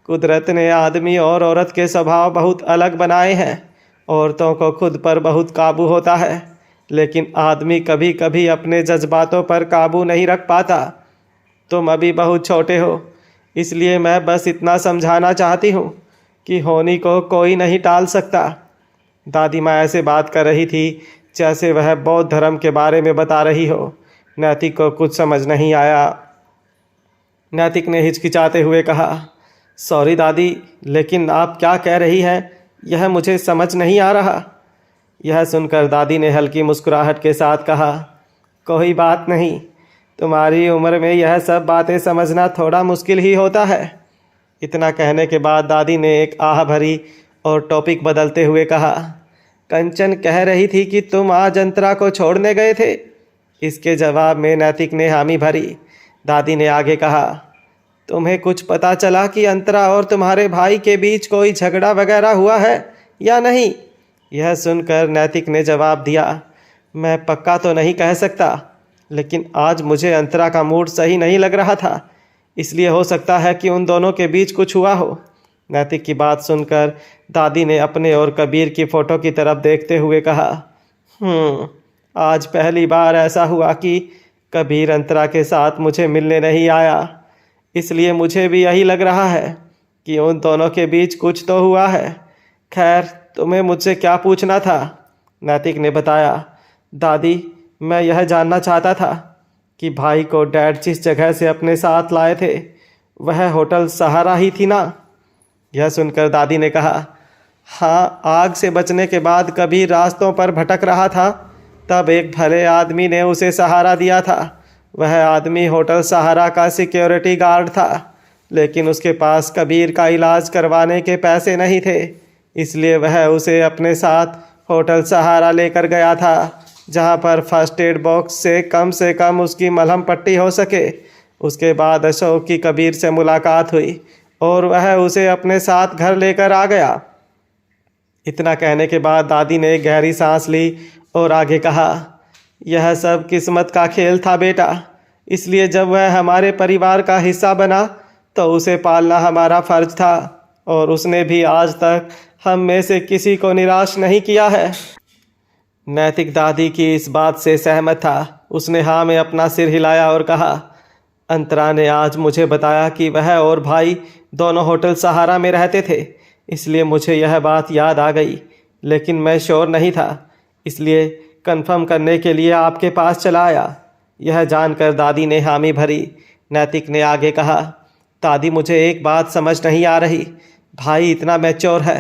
कुदरत ने आदमी और औरत के स्वभाव बहुत अलग बनाए हैं। औरतों को खुद पर बहुत काबू होता है, लेकिन आदमी कभी कभी अपने जज्बातों पर काबू नहीं रख पाता। तुम अभी बहुत छोटे हो, इसलिए मैं बस इतना समझाना चाहती हूँ कि होनी को कोई नहीं टाल सकता। दादी माँ ऐसे बात कर रही थी जैसे वह बौद्ध धर्म के बारे में बता रही हो। नैतिक को कुछ समझ नहीं आया। नैतिक ने हिचकिचाते हुए कहा, सॉरी दादी, लेकिन आप क्या कह रही हैं यह मुझे समझ नहीं आ रहा। यह सुनकर दादी ने हल्की मुस्कुराहट के साथ कहा, कोई बात नहीं, तुम्हारी उम्र में यह सब बातें समझना थोड़ा मुश्किल ही होता है। इतना कहने के बाद दादी ने एक आह भरी और टॉपिक बदलते हुए कहा, कंचन कह रही थी कि तुम आज अंतरा को छोड़ने गए थे। इसके जवाब में नैतिक ने हामी भरी। दादी ने आगे कहा, तुम्हें कुछ पता चला कि अंतरा और तुम्हारे भाई के बीच कोई झगड़ा वगैरह हुआ है या नहीं? यह सुनकर नैतिक ने जवाब दिया, मैं पक्का तो नहीं कह सकता, लेकिन आज मुझे अंतरा का मूड सही नहीं लग रहा था, इसलिए हो सकता है कि उन दोनों के बीच कुछ हुआ हो। नैतिक की बात सुनकर दादी ने अपने और कबीर की फ़ोटो की तरफ देखते हुए कहा, आज पहली बार ऐसा हुआ कि कबीर अंतरा के साथ मुझे मिलने नहीं आया, इसलिए मुझे भी यही लग रहा है कि उन दोनों के बीच कुछ तो हुआ है। खैर, तुम्हें मुझसे क्या पूछना था? नैतिक ने बताया, दादी, मैं यह जानना चाहता था कि भाई को डैड जिस जगह से अपने साथ लाए थे वह होटल सहारा ही थी ना? यह सुनकर दादी ने कहा, हाँ, आग से बचने के बाद कभी रास्तों पर भटक रहा था, तब एक भले आदमी ने उसे सहारा दिया था। वह आदमी होटल सहारा का सिक्योरिटी गार्ड था, लेकिन उसके पास कबीर का इलाज करवाने के पैसे नहीं थे, इसलिए वह उसे अपने साथ होटल सहारा लेकर गया था, जहां पर फर्स्ट एड बॉक्स से कम उसकी मलहम पट्टी हो सके। उसके बाद अशोक की कबीर से मुलाकात हुई और वह उसे अपने साथ घर लेकर आ गया। इतना कहने के बाद दादी ने गहरी सांस ली और आगे कहा, यह सब किस्मत का खेल था बेटा, इसलिए जब वह हमारे परिवार का हिस्सा बना तो उसे पालना हमारा फ़र्ज था, और उसने भी आज तक हम में से किसी को निराश नहीं किया है। नैतिक दादी की इस बात से सहमत था। उसने हाँ में अपना सिर हिलाया और कहा, अंतरा ने आज मुझे बताया कि वह और भाई दोनों होटल सहारा में रहते थे, इसलिए मुझे यह बात याद आ गई, लेकिन मैं श्योर नहीं था, इसलिए कंफर्म करने के लिए आपके पास चला आया। यह जानकर दादी ने हामी भरी। नैतिक ने आगे कहा, दादी, मुझे एक बात समझ नहीं आ रही, भाई इतना मैच्योर है,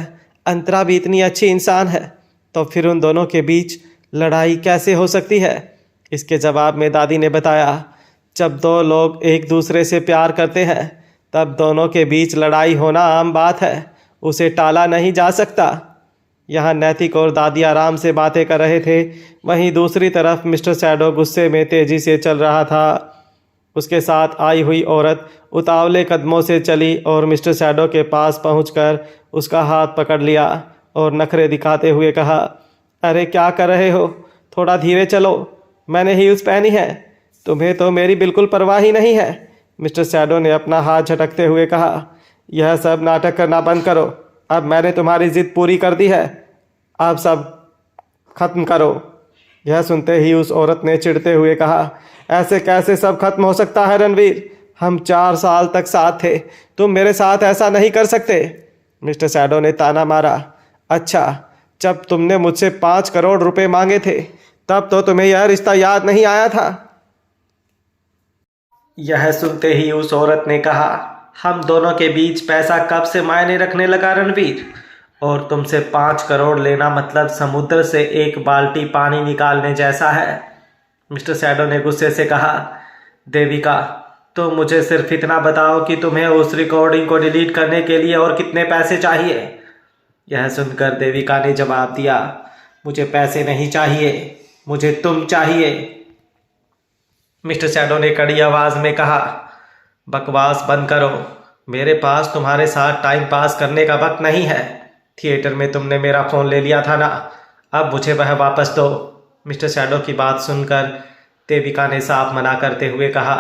अंतरा भी इतनी अच्छी इंसान है, तो फिर उन दोनों के बीच लड़ाई कैसे हो सकती है? इसके जवाब में दादी ने बताया, जब दो लोग एक दूसरे से प्यार करते हैं तब दोनों के बीच लड़ाई होना आम बात है, उसे टाला नहीं जा सकता। यहाँ नैतिक और दादी आराम से बातें कर रहे थे, वहीं दूसरी तरफ मिस्टर सैडो गुस्से में तेज़ी से चल रहा था। उसके साथ आई हुई औरत उतावले कदमों से चली और मिस्टर सैडो के पास पहुंचकर उसका हाथ पकड़ लिया और नखरे दिखाते हुए कहा, अरे क्या कर रहे हो, थोड़ा धीरे चलो, मैंने हील्स पहनी है, तुम्हें तो मेरी बिल्कुल परवाह ही नहीं है। मिस्टर सैडो ने अपना हाथ झटकते हुए कहा, यह सब नाटक करना बंद करो, अब मैंने तुम्हारी ज़िद पूरी कर दी है, अब सब खत्म करो। यह सुनते ही उस औरत ने चिढ़ते हुए कहा, ऐसे कैसे सब खत्म हो सकता है रणवीर, हम 4 साल तक साथ थे, तुम मेरे साथ ऐसा नहीं कर सकते। मिस्टर सैडो ने ताना मारा, अच्छा, जब तुमने मुझसे 5 करोड़ रुपए मांगे थे तब तो तुम्हें यह रिश्ता याद नहीं आया था। यह सुनते ही उस औरत ने कहा, हम दोनों के बीच पैसा कब से मायने रखने लगा रणवीर? और तुमसे 5 करोड़ लेना मतलब समुद्र से एक बाल्टी पानी निकालने जैसा है। मिस्टर सैडो ने गुस्से से कहा। देविका, तो मुझे सिर्फ इतना बताओ कि तुम्हें उस रिकॉर्डिंग को डिलीट करने के लिए और कितने पैसे चाहिए। यह सुनकर देविका ने जवाब दिया, मुझे पैसे नहीं चाहिए, मुझे तुम चाहिए। मिस्टर सैडो ने कड़ी आवाज में कहा, बकवास बंद करो, मेरे पास तुम्हारे साथ टाइम पास करने का वक्त नहीं है। थिएटर में तुमने मेरा फ़ोन ले लिया था ना, अब मुझे वह वापस दो। मिस्टर सैडो की बात सुनकर देविका ने साफ मना करते हुए कहा,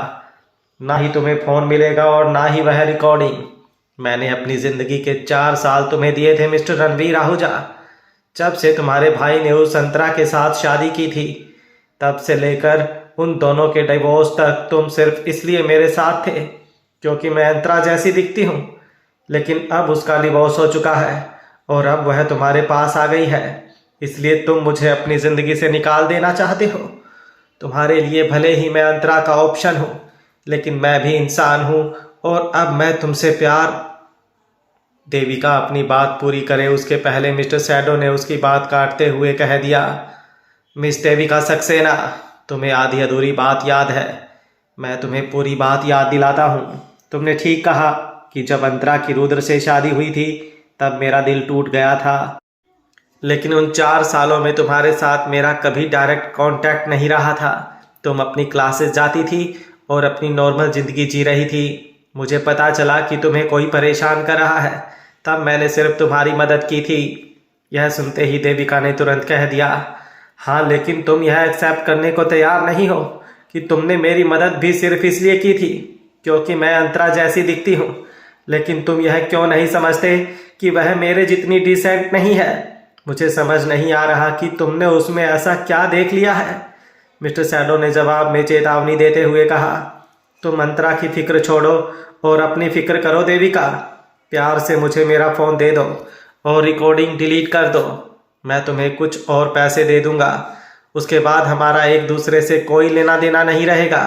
ना ही तुम्हें फ़ोन मिलेगा और ना ही वह रिकॉर्डिंग। मैंने अपनी ज़िंदगी के 4 साल तुम्हें दिए थे मिस्टर रणवीर आहूजा। जब से तुम्हारे भाई ने उस अंतरा के साथ शादी की थी, तब से लेकर उन दोनों के डिवोर्स तक तुम सिर्फ इसलिए मेरे साथ थे क्योंकि मैं अंतरा जैसी दिखती हूँ। लेकिन अब उसका डिवोर्स हो चुका है और अब वह तुम्हारे पास आ गई है, इसलिए तुम मुझे अपनी ज़िंदगी से निकाल देना चाहते हो। तुम्हारे लिए भले ही मैं अंतरा का ऑप्शन हूँ, लेकिन मैं भी इंसान हूँ और अब मैं तुमसे प्यार। देविका अपनी बात पूरी करे उसके पहले मिस्टर सैडो ने उसकी बात काटते हुए कह दिया, मिस देविका सक्सेना, तुम्हें आधी अधूरी बात याद है, मैं तुम्हें पूरी बात याद दिलाता हूँ। तुमने ठीक कहा कि जब अंतरा की रुद्र से शादी हुई थी तब मेरा दिल टूट गया था, लेकिन उन 4 सालों में तुम्हारे साथ मेरा कभी डायरेक्ट कांटेक्ट नहीं रहा था। तुम अपनी क्लासेस जाती थी और अपनी नॉर्मल ज़िंदगी जी रही थी। मुझे पता चला कि तुम्हें कोई परेशान कर रहा है, तब मैंने सिर्फ तुम्हारी मदद की थी। यह सुनते ही देविका ने तुरंत कह दिया, हाँ, लेकिन तुम यह एक्सेप्ट करने को तैयार नहीं हो कि तुमने मेरी मदद भी सिर्फ इसलिए की थी क्योंकि मैं अंतरा जैसी दिखती हूँ। लेकिन तुम यह क्यों नहीं समझते कि वह मेरे जितनी डिसेंट नहीं है। मुझे समझ नहीं आ रहा कि तुमने उसमें ऐसा क्या देख लिया है। मिस्टर सैडो ने जवाब में चेतावनी देते हुए कहा, तुम अंतरा की फिक्र छोड़ो और अपनी फिक्र करो देविका। प्यार से मुझे मेरा फ़ोन दे दो और रिकॉर्डिंग डिलीट कर दो। मैं तुम्हें कुछ और पैसे दे दूंगा, उसके बाद हमारा एक दूसरे से कोई लेना देना नहीं रहेगा,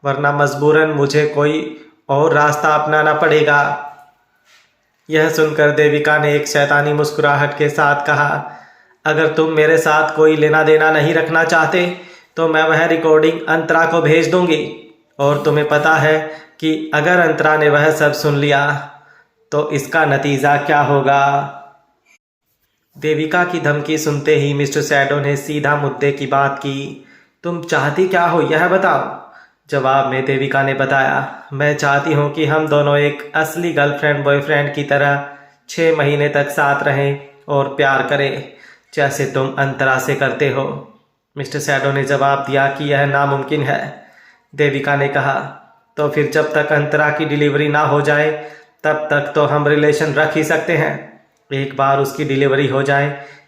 वरना मजबूरन मुझे कोई और रास्ता अपनाना पड़ेगा। यह सुनकर देविका ने एक शैतानी मुस्कुराहट के साथ कहा, अगर तुम मेरे साथ कोई लेना देना नहीं रखना चाहते तो मैं वह रिकॉर्डिंग अंतरा को भेज दूंगी। और तुम्हें पता है कि अगर अंतरा ने वह सब सुन लिया तो इसका नतीजा क्या होगा। देविका की धमकी सुनते ही मिस्टर सैडो ने सीधा मुद्दे की बात की, तुम चाहती क्या हो यह बताओ। जवाब में देविका ने बताया, मैं चाहती हूँ कि हम दोनों एक असली गर्लफ्रेंड बॉयफ्रेंड की तरह 6 महीने तक साथ रहें और प्यार करें, जैसे तुम अंतरा से करते हो। मिस्टर सैडो ने जवाब दिया कि यह नामुमकिन है। देविका ने कहा, तो फिर जब तक अंतरा की डिलीवरी ना हो जाए तब तक तो हम रिलेशन रख ही सकते हैं। एक बार उसकी डिलीवरी हो जाए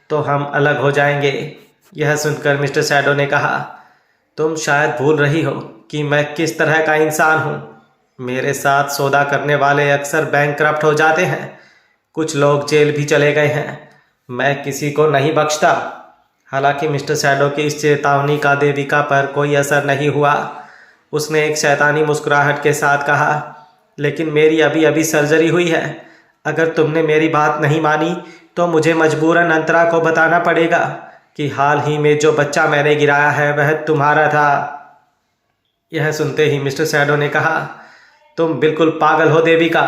तो हम अलग हो जाएंगे। यह सुनकर मिस्टर सैडो ने कहा, तुम शायद भूल रही हो कि मैं किस तरह का इंसान हूँ। मेरे साथ सौदा करने वाले अक्सर बैंकक्रप्ट हो जाते हैं, कुछ लोग जेल भी चले गए हैं। मैं किसी को नहीं बख्शता। हालांकि मिस्टर सैडो की इस चेतावनी का देविका पर कोई असर नहीं हुआ। उसने एक शैतानी मुस्कुराहट के साथ कहा, लेकिन मेरी अभी अभी सर्जरी हुई है। अगर तुमने मेरी बात नहीं मानी तो मुझे मजबूरन अंतरा को बताना पड़ेगा कि हाल ही में जो बच्चा मैंने गिराया है वह तुम्हारा था। यह सुनते ही मिस्टर सैडो ने कहा, तुम बिल्कुल पागल हो देविका।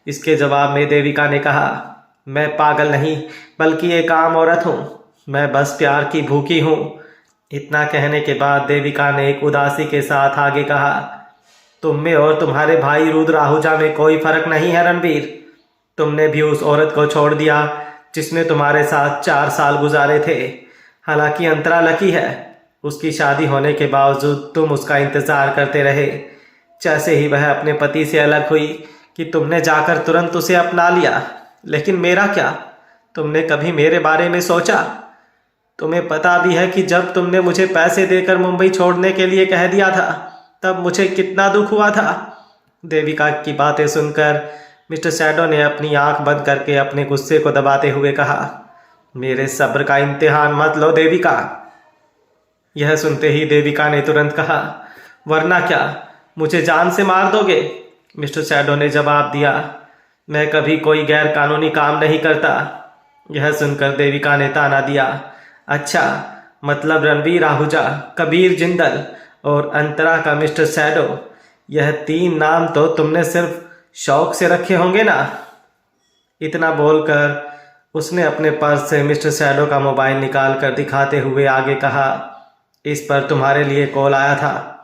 इसके जवाब में देविका ने कहा, मैं पागल नहीं बल्कि एक आम औरत हूँ, मैं बस प्यार की भूखी हूँ। इतना कहने के बाद देविका ने एक उदासी के साथ आगे कहा, तुम में और तुम्हारे भाई रुद्र आहूजा में कोई फर्क नहीं है रणवीर। तुमने भी उस औरत को छोड़ दिया जिसने तुम्हारे साथ 4 साल गुजारे थे। हालांकि अंतरा लकी है, उसकी शादी होने के बावजूद तुम उसका इंतज़ार करते रहे। जैसे ही वह अपने पति से अलग हुई कि तुमने जाकर तुरंत उसे अपना लिया। लेकिन मेरा क्या, तुमने कभी मेरे बारे में सोचा? तुम्हें पता भी है कि जब तुमने मुझे पैसे देकर मुंबई छोड़ने के लिए कह दिया था तब मुझे कितना दुख हुआ था। देविका की बातें सुनकर मिस्टर सैडो ने अपनी आंख बंद करके अपने गुस्से को दबाते हुए कहा, मेरे सब्र का इम्तिहान मत लो देविका। यह सुनते ही देविका ने तुरंत कहा, वरना क्या, मुझे जान से मार दोगे? मिस्टर सैडो ने जवाब दिया, मैं कभी कोई गैर कानूनी काम नहीं करता। यह सुनकर देविका ने ताना दिया। अच्छा, मतलब रणवीर आहूजा, कबीर जिंदल और अंतरा का मिस्टर सैडो, यह 3 नाम तो तुमने सिर्फ शौक से रखे होंगे ना? इतना बोलकर उसने अपने पर्स से मिस्टर सैडो का मोबाइल निकाल कर दिखाते हुए आगे कहा, इस पर तुम्हारे लिए कॉल आया था।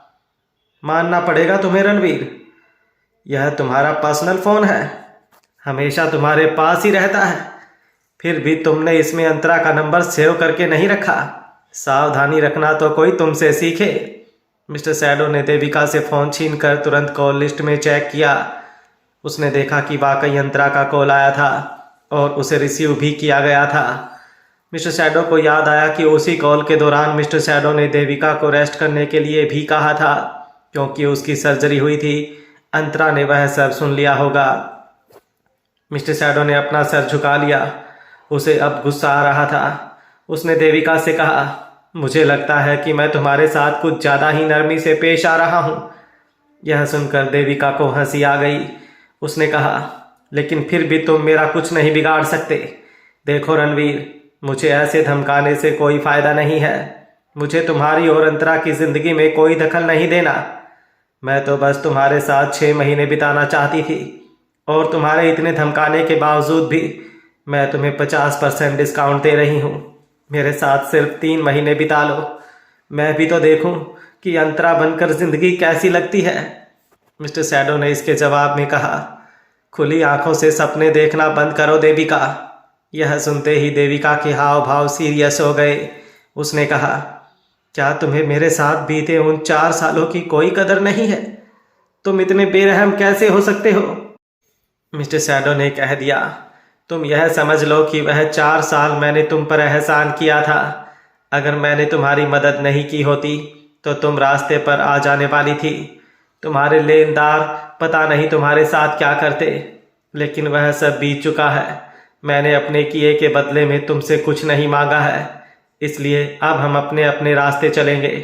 मानना पड़ेगा तुम्हें रणवीर, यह तुम्हारा पर्सनल फ़ोन है, हमेशा तुम्हारे पास ही रहता है, फिर भी तुमने इसमें अंतरा का नंबर सेव करके नहीं रखा। सावधानी रखना तो कोई तुमसे सीखे। मिस्टर सैडो ने देविका से फ़ोन छीनकर तुरंत कॉल लिस्ट में चेक किया। उसने देखा कि वाकई अंतरा का कॉल आया था और उसे रिसीव भी किया गया था। मिस्टर सैडो को याद आया कि उसी कॉल के दौरान मिस्टर सैडो ने देविका को रेस्ट करने के लिए भी कहा था, क्योंकि उसकी सर्जरी हुई थी। अंतरा ने वह सब सुन लिया होगा। मिस्टर सैडो ने अपना सर झुका लिया। उसे अब गुस्सा आ रहा था। उसने देविका से कहा, मुझे लगता है कि मैं तुम्हारे साथ कुछ ज़्यादा ही नरमी से पेश आ रहा हूँ। यह सुनकर देविका को हंसी आ गई। उसने कहा, लेकिन फिर भी तुम मेरा कुछ नहीं बिगाड़ सकते। देखो रणवीर, मुझे ऐसे धमकाने से कोई फ़ायदा नहीं है। मुझे तुम्हारी और अंतरा की ज़िंदगी में कोई दखल नहीं देना। मैं तो बस तुम्हारे साथ 6 महीने बिताना चाहती थी, और तुम्हारे इतने धमकाने के बावजूद भी मैं तुम्हें 50% डिस्काउंट दे रही हूँ। मेरे साथ सिर्फ 3 महीने बिता लो, मैं भी तो देखूँ कि अंतरा बनकर ज़िंदगी कैसी लगती है। मिस्टर सैडो ने इसके जवाब में कहा, खुली आंखों से सपने देखना बंद करो देविका। यह सुनते ही देविका के हाव भाव सीरियस हो गए। उसने कहा, क्या तुम्हें मेरे साथ बीते उन 4 सालों की कोई कदर नहीं है? तुम इतने बेरहम कैसे हो सकते हो? मिस्टर सैडो ने कह दिया, तुम यह समझ लो कि वह 4 साल मैंने तुम पर एहसान किया था। अगर मैंने तुम्हारी मदद नहीं की होती तो तुम रास्ते पर आ जाने वाली थी। तुम्हारे लेनदार पता नहीं तुम्हारे साथ क्या करते, लेकिन वह सब बीत चुका है। मैंने अपने किए के बदले में तुमसे कुछ नहीं मांगा है, इसलिए अब हम अपने अपने रास्ते चलेंगे।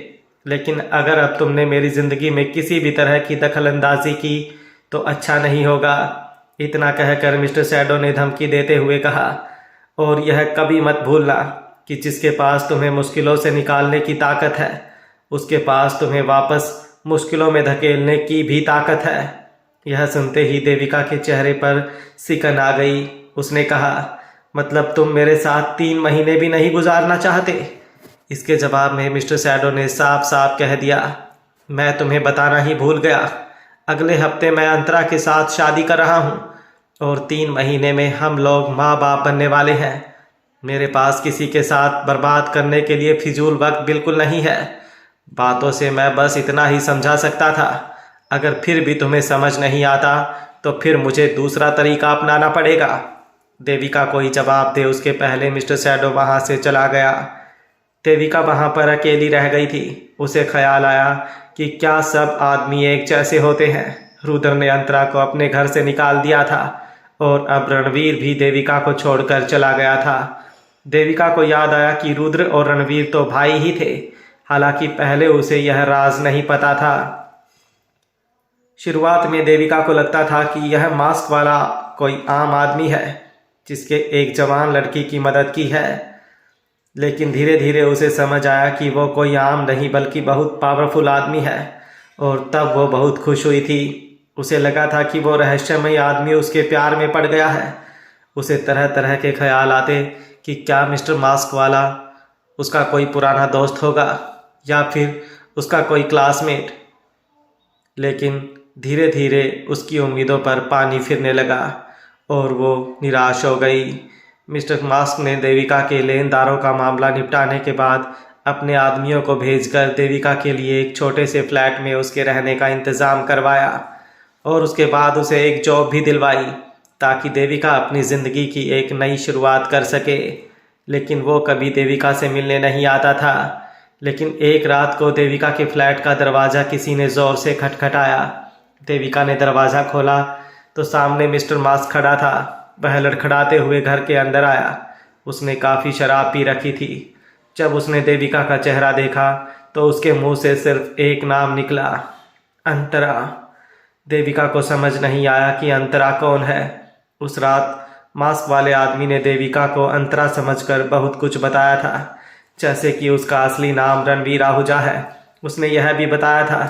लेकिन अगर अब तुमने मेरी ज़िंदगी में किसी भी तरह की दखलंदाजी की तो अच्छा नहीं होगा। इतना कहकर मिस्टर सैडो ने धमकी देते हुए कहा, और यह कभी मत भूलना कि जिसके पास तुम्हें मुश्किलों से निकालने की ताकत है, उसके पास तुम्हें वापस मुश्किलों में धकेलने की भी ताकत है। यह सुनते ही देविका के चेहरे पर सिकन आ गई। उसने कहा, मतलब तुम मेरे साथ 3 महीने भी नहीं गुजारना चाहते? इसके जवाब में मिस्टर सैडो ने साफ साफ कह दिया, मैं तुम्हें बताना ही भूल गया। अगले हफ्ते मैं अंतरा के साथ शादी कर रहा हूँ और 3 महीने में हम लोग माँ बाप बनने वाले हैं। मेरे पास किसी के साथ बर्बाद करने के लिए फिजूल वक्त बिल्कुल नहीं है। बातों से मैं बस इतना ही समझा सकता था। अगर फिर भी तुम्हें समझ नहीं आता तो फिर मुझे दूसरा तरीका अपनाना पड़ेगा। देविका कोई जवाब दे उसके पहले मिस्टर सैडो वहाँ से चला गया। देविका वहाँ पर अकेली रह गई थी। उसे ख्याल आया कि क्या सब आदमी एक जैसे होते हैं। रुद्र ने अंतरा को अपने घर से निकाल दिया था और अब रणवीर भी देविका को छोड़कर चला गया था। देविका को याद आया कि रुद्र और रणवीर तो भाई ही थे, हालांकि पहले उसे यह राज नहीं पता था। शुरुआत में देविका को लगता था कि यह मास्क वाला कोई आम आदमी है जिसके एक जवान लड़की की मदद की है, लेकिन धीरे धीरे उसे समझ आया कि वो कोई आम नहीं बल्कि बहुत पावरफुल आदमी है, और तब वो बहुत खुश हुई थी। उसे लगा था कि वो रहस्यमय आदमी उसके प्यार में पड़ गया है। उसे तरह तरह के ख्याल आते कि क्या मिस्टर मास्क वाला उसका कोई पुराना दोस्त होगा या फिर उसका कोई क्लासमेट, लेकिन धीरे धीरे उसकी उम्मीदों पर पानी फिरने लगा और वो निराश हो गई। मिस्टर मास्क ने देविका के लेनदारों का मामला निपटाने के बाद अपने आदमियों को भेजकर देविका के लिए एक छोटे से फ्लैट में उसके रहने का इंतज़ाम करवाया और उसके बाद उसे एक जॉब भी दिलवाई ताकि देविका अपनी ज़िंदगी की एक नई शुरुआत कर सके। लेकिन वो कभी देविका से मिलने नहीं आता था। लेकिन एक रात को देविका के फ्लैट का दरवाज़ा किसी ने ज़ोर से खटखटाया। देविका ने दरवाज़ा खोला तो सामने मिस्टर मास्क खड़ा था। वह लड़खड़ाते हुए घर के अंदर आया। उसने काफ़ी शराब पी रखी थी। जब उसने देविका का चेहरा देखा तो उसके मुंह से सिर्फ एक नाम निकला, अंतरा। देविका को समझ नहीं आया कि अंतरा कौन है। उस रात मास्क वाले आदमी ने देविका को अंतरा समझकर बहुत कुछ बताया था, जैसे कि उसका असली नाम रणवीर आहूजा है। उसने यह भी बताया था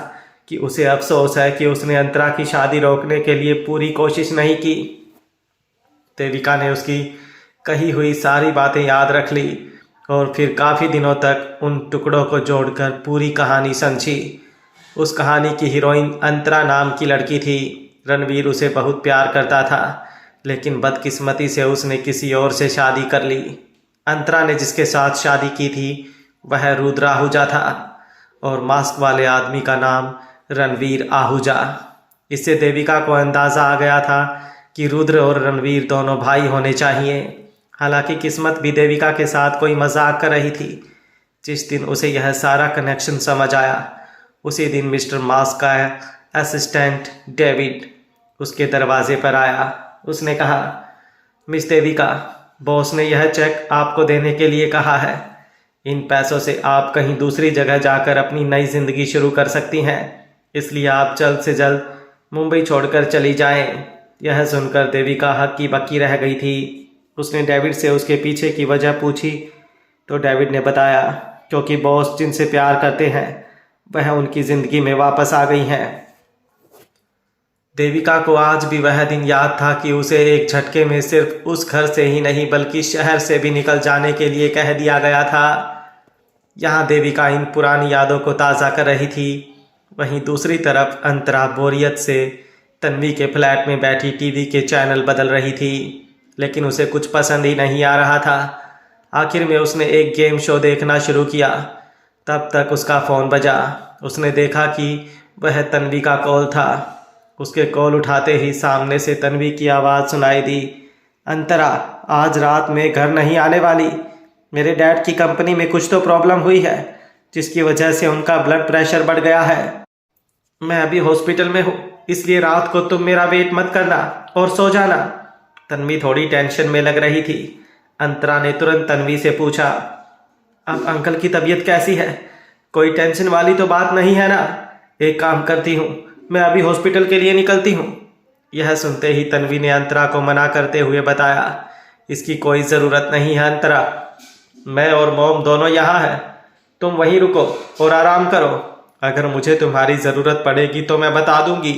कि उसे अफसोस है कि उसने अंतरा की शादी रोकने के लिए पूरी कोशिश नहीं की। देविका ने उसकी कही हुई सारी बातें याद रख ली और फिर काफ़ी दिनों तक उन टुकड़ों को जोड़कर पूरी कहानी समझी। उस कहानी की हीरोइन अंतरा नाम की लड़की थी। रणवीर उसे बहुत प्यार करता था, लेकिन बदकिस्मती से उसने किसी और से शादी कर ली। अंतरा ने जिसके साथ शादी की थी वह रुद्र आहूजा था और मास्क वाले आदमी का नाम रणवीर आहूजा। इससे देविका को अंदाज़ा आ गया था कि रुद्र और रणवीर दोनों भाई होने चाहिए। हालांकि किस्मत भी देविका के साथ कोई मजाक कर रही थी। जिस दिन उसे यह सारा कनेक्शन समझ आया, उसी दिन मिस्टर मास्क का असिस्टेंट डेविड उसके दरवाजे पर आया। उसने कहा, मिस देविका, बॉस ने यह चेक आपको देने के लिए कहा है। इन पैसों से आप कहीं दूसरी जगह जाकर अपनी नई जिंदगी शुरू कर सकती हैं, इसलिए आप जल्द से जल्द मुंबई छोड़कर चली जाएं। यह सुनकर देविका हक्की बक्की रह गई थी। उसने डेविड से उसके पीछे की वजह पूछी तो डेविड ने बताया, क्योंकि बॉस जिनसे प्यार करते हैं वह उनकी ज़िंदगी में वापस आ गई हैं। देविका को आज भी वह दिन याद था कि उसे एक झटके में सिर्फ उस घर से ही नहीं बल्कि शहर से भी निकल जाने के लिए कह दिया गया था। यहाँ देविका इन पुरानी यादों को ताज़ा कर रही थी। वहीं दूसरी तरफ अंतरा बोरियत से तन्वी के फ्लैट में बैठी टीवी के चैनल बदल रही थी, लेकिन उसे कुछ पसंद ही नहीं आ रहा था। आखिर में उसने एक गेम शो देखना शुरू किया। तब तक उसका फ़ोन बजा। उसने देखा कि वह तन्वी का कॉल था। उसके कॉल उठाते ही सामने से तन्वी की आवाज़ सुनाई दी, अंतरा, आज रात में घर नहीं आने वाली। मेरे डैड की कंपनी में कुछ तो प्रॉब्लम हुई है, जिसकी वजह से उनका ब्लड प्रेशर बढ़ गया है। मैं अभी हॉस्पिटल में हूँ, इसलिए रात को तुम मेरा वेट मत करना और सो जाना। तन्वी थोड़ी टेंशन में लग रही थी। अंतरा ने तुरंत तन्वी से पूछा, अब अंकल की तबीयत कैसी है? कोई टेंशन वाली तो बात नहीं है ना? एक काम करती हूँ, मैं अभी हॉस्पिटल के लिए निकलती हूँ। यह सुनते ही तन्वी ने अंतरा को मना करते हुए बताया, इसकी कोई ज़रूरत नहीं है अंतरा, मैं और मॉम दोनों यहाँ हैं। तुम वहीं रुको और आराम करो। अगर मुझे तुम्हारी ज़रूरत पड़ेगी तो मैं बता दूंगी।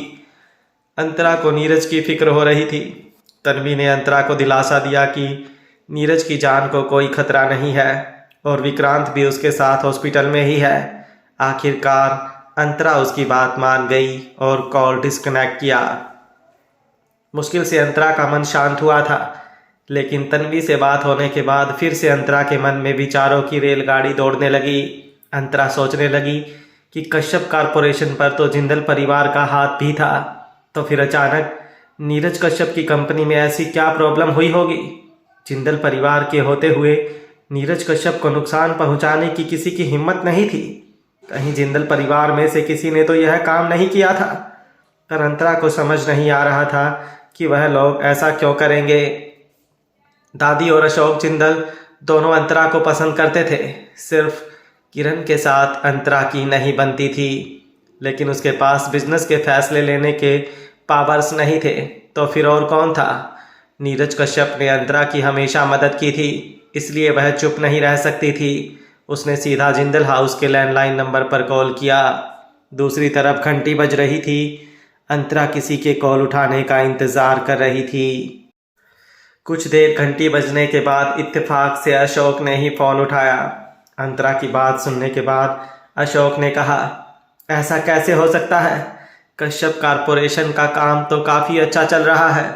अंतरा को नीरज की फिक्र हो रही थी। तन्वी ने अंतरा को दिलासा दिया कि नीरज की जान को कोई खतरा नहीं है और विक्रांत भी उसके साथ हॉस्पिटल में ही है। आखिरकार अंतरा उसकी बात मान गई और कॉल डिस्कनेक्ट किया। मुश्किल से अंतरा का मन शांत हुआ था, लेकिन तन्वी से बात होने के बाद फिर से अंतरा के मन में विचारों की रेलगाड़ी दौड़ने लगी। अंतरा सोचने लगी कि कश्यप कॉरपोरेशन पर तो जिंदल परिवार का हाथ भी था, तो फिर अचानक नीरज कश्यप की कंपनी में ऐसी क्या प्रॉब्लम हुई होगी? जिंदल परिवार के होते हुए नीरज कश्यप को नुकसान पहुंचाने की किसी की हिम्मत नहीं थी। कहीं जिंदल परिवार में से किसी ने तो यह काम नहीं किया था। पर अंतरा को समझ नहीं आ रहा था कि वह लोग ऐसा क्यों करेंगे। दादी और अशोक जिंदल दोनों अंतरा को पसंद करते थे। सिर्फ किरण के साथ अंतरा की नहीं बनती थी, लेकिन उसके पास बिजनेस के फैसले लेने के पावर्स नहीं थे, तो फिर और कौन था? नीरज कश्यप ने अंतरा की हमेशा मदद की थी, इसलिए वह चुप नहीं रह सकती थी। उसने सीधा जिंदल हाउस के लैंडलाइन नंबर पर कॉल किया। दूसरी तरफ घंटी बज रही थी। अंतरा किसी के कॉल उठाने का इंतज़ार कर रही थी। कुछ देर घंटी बजने के बाद इत्तेफाक से अशोक ने ही फ़ोन उठाया। अंतरा की बात सुनने के बाद अशोक ने कहा, ऐसा कैसे हो सकता है? कश्यप कॉरपोरेशन का काम तो काफ़ी अच्छा चल रहा है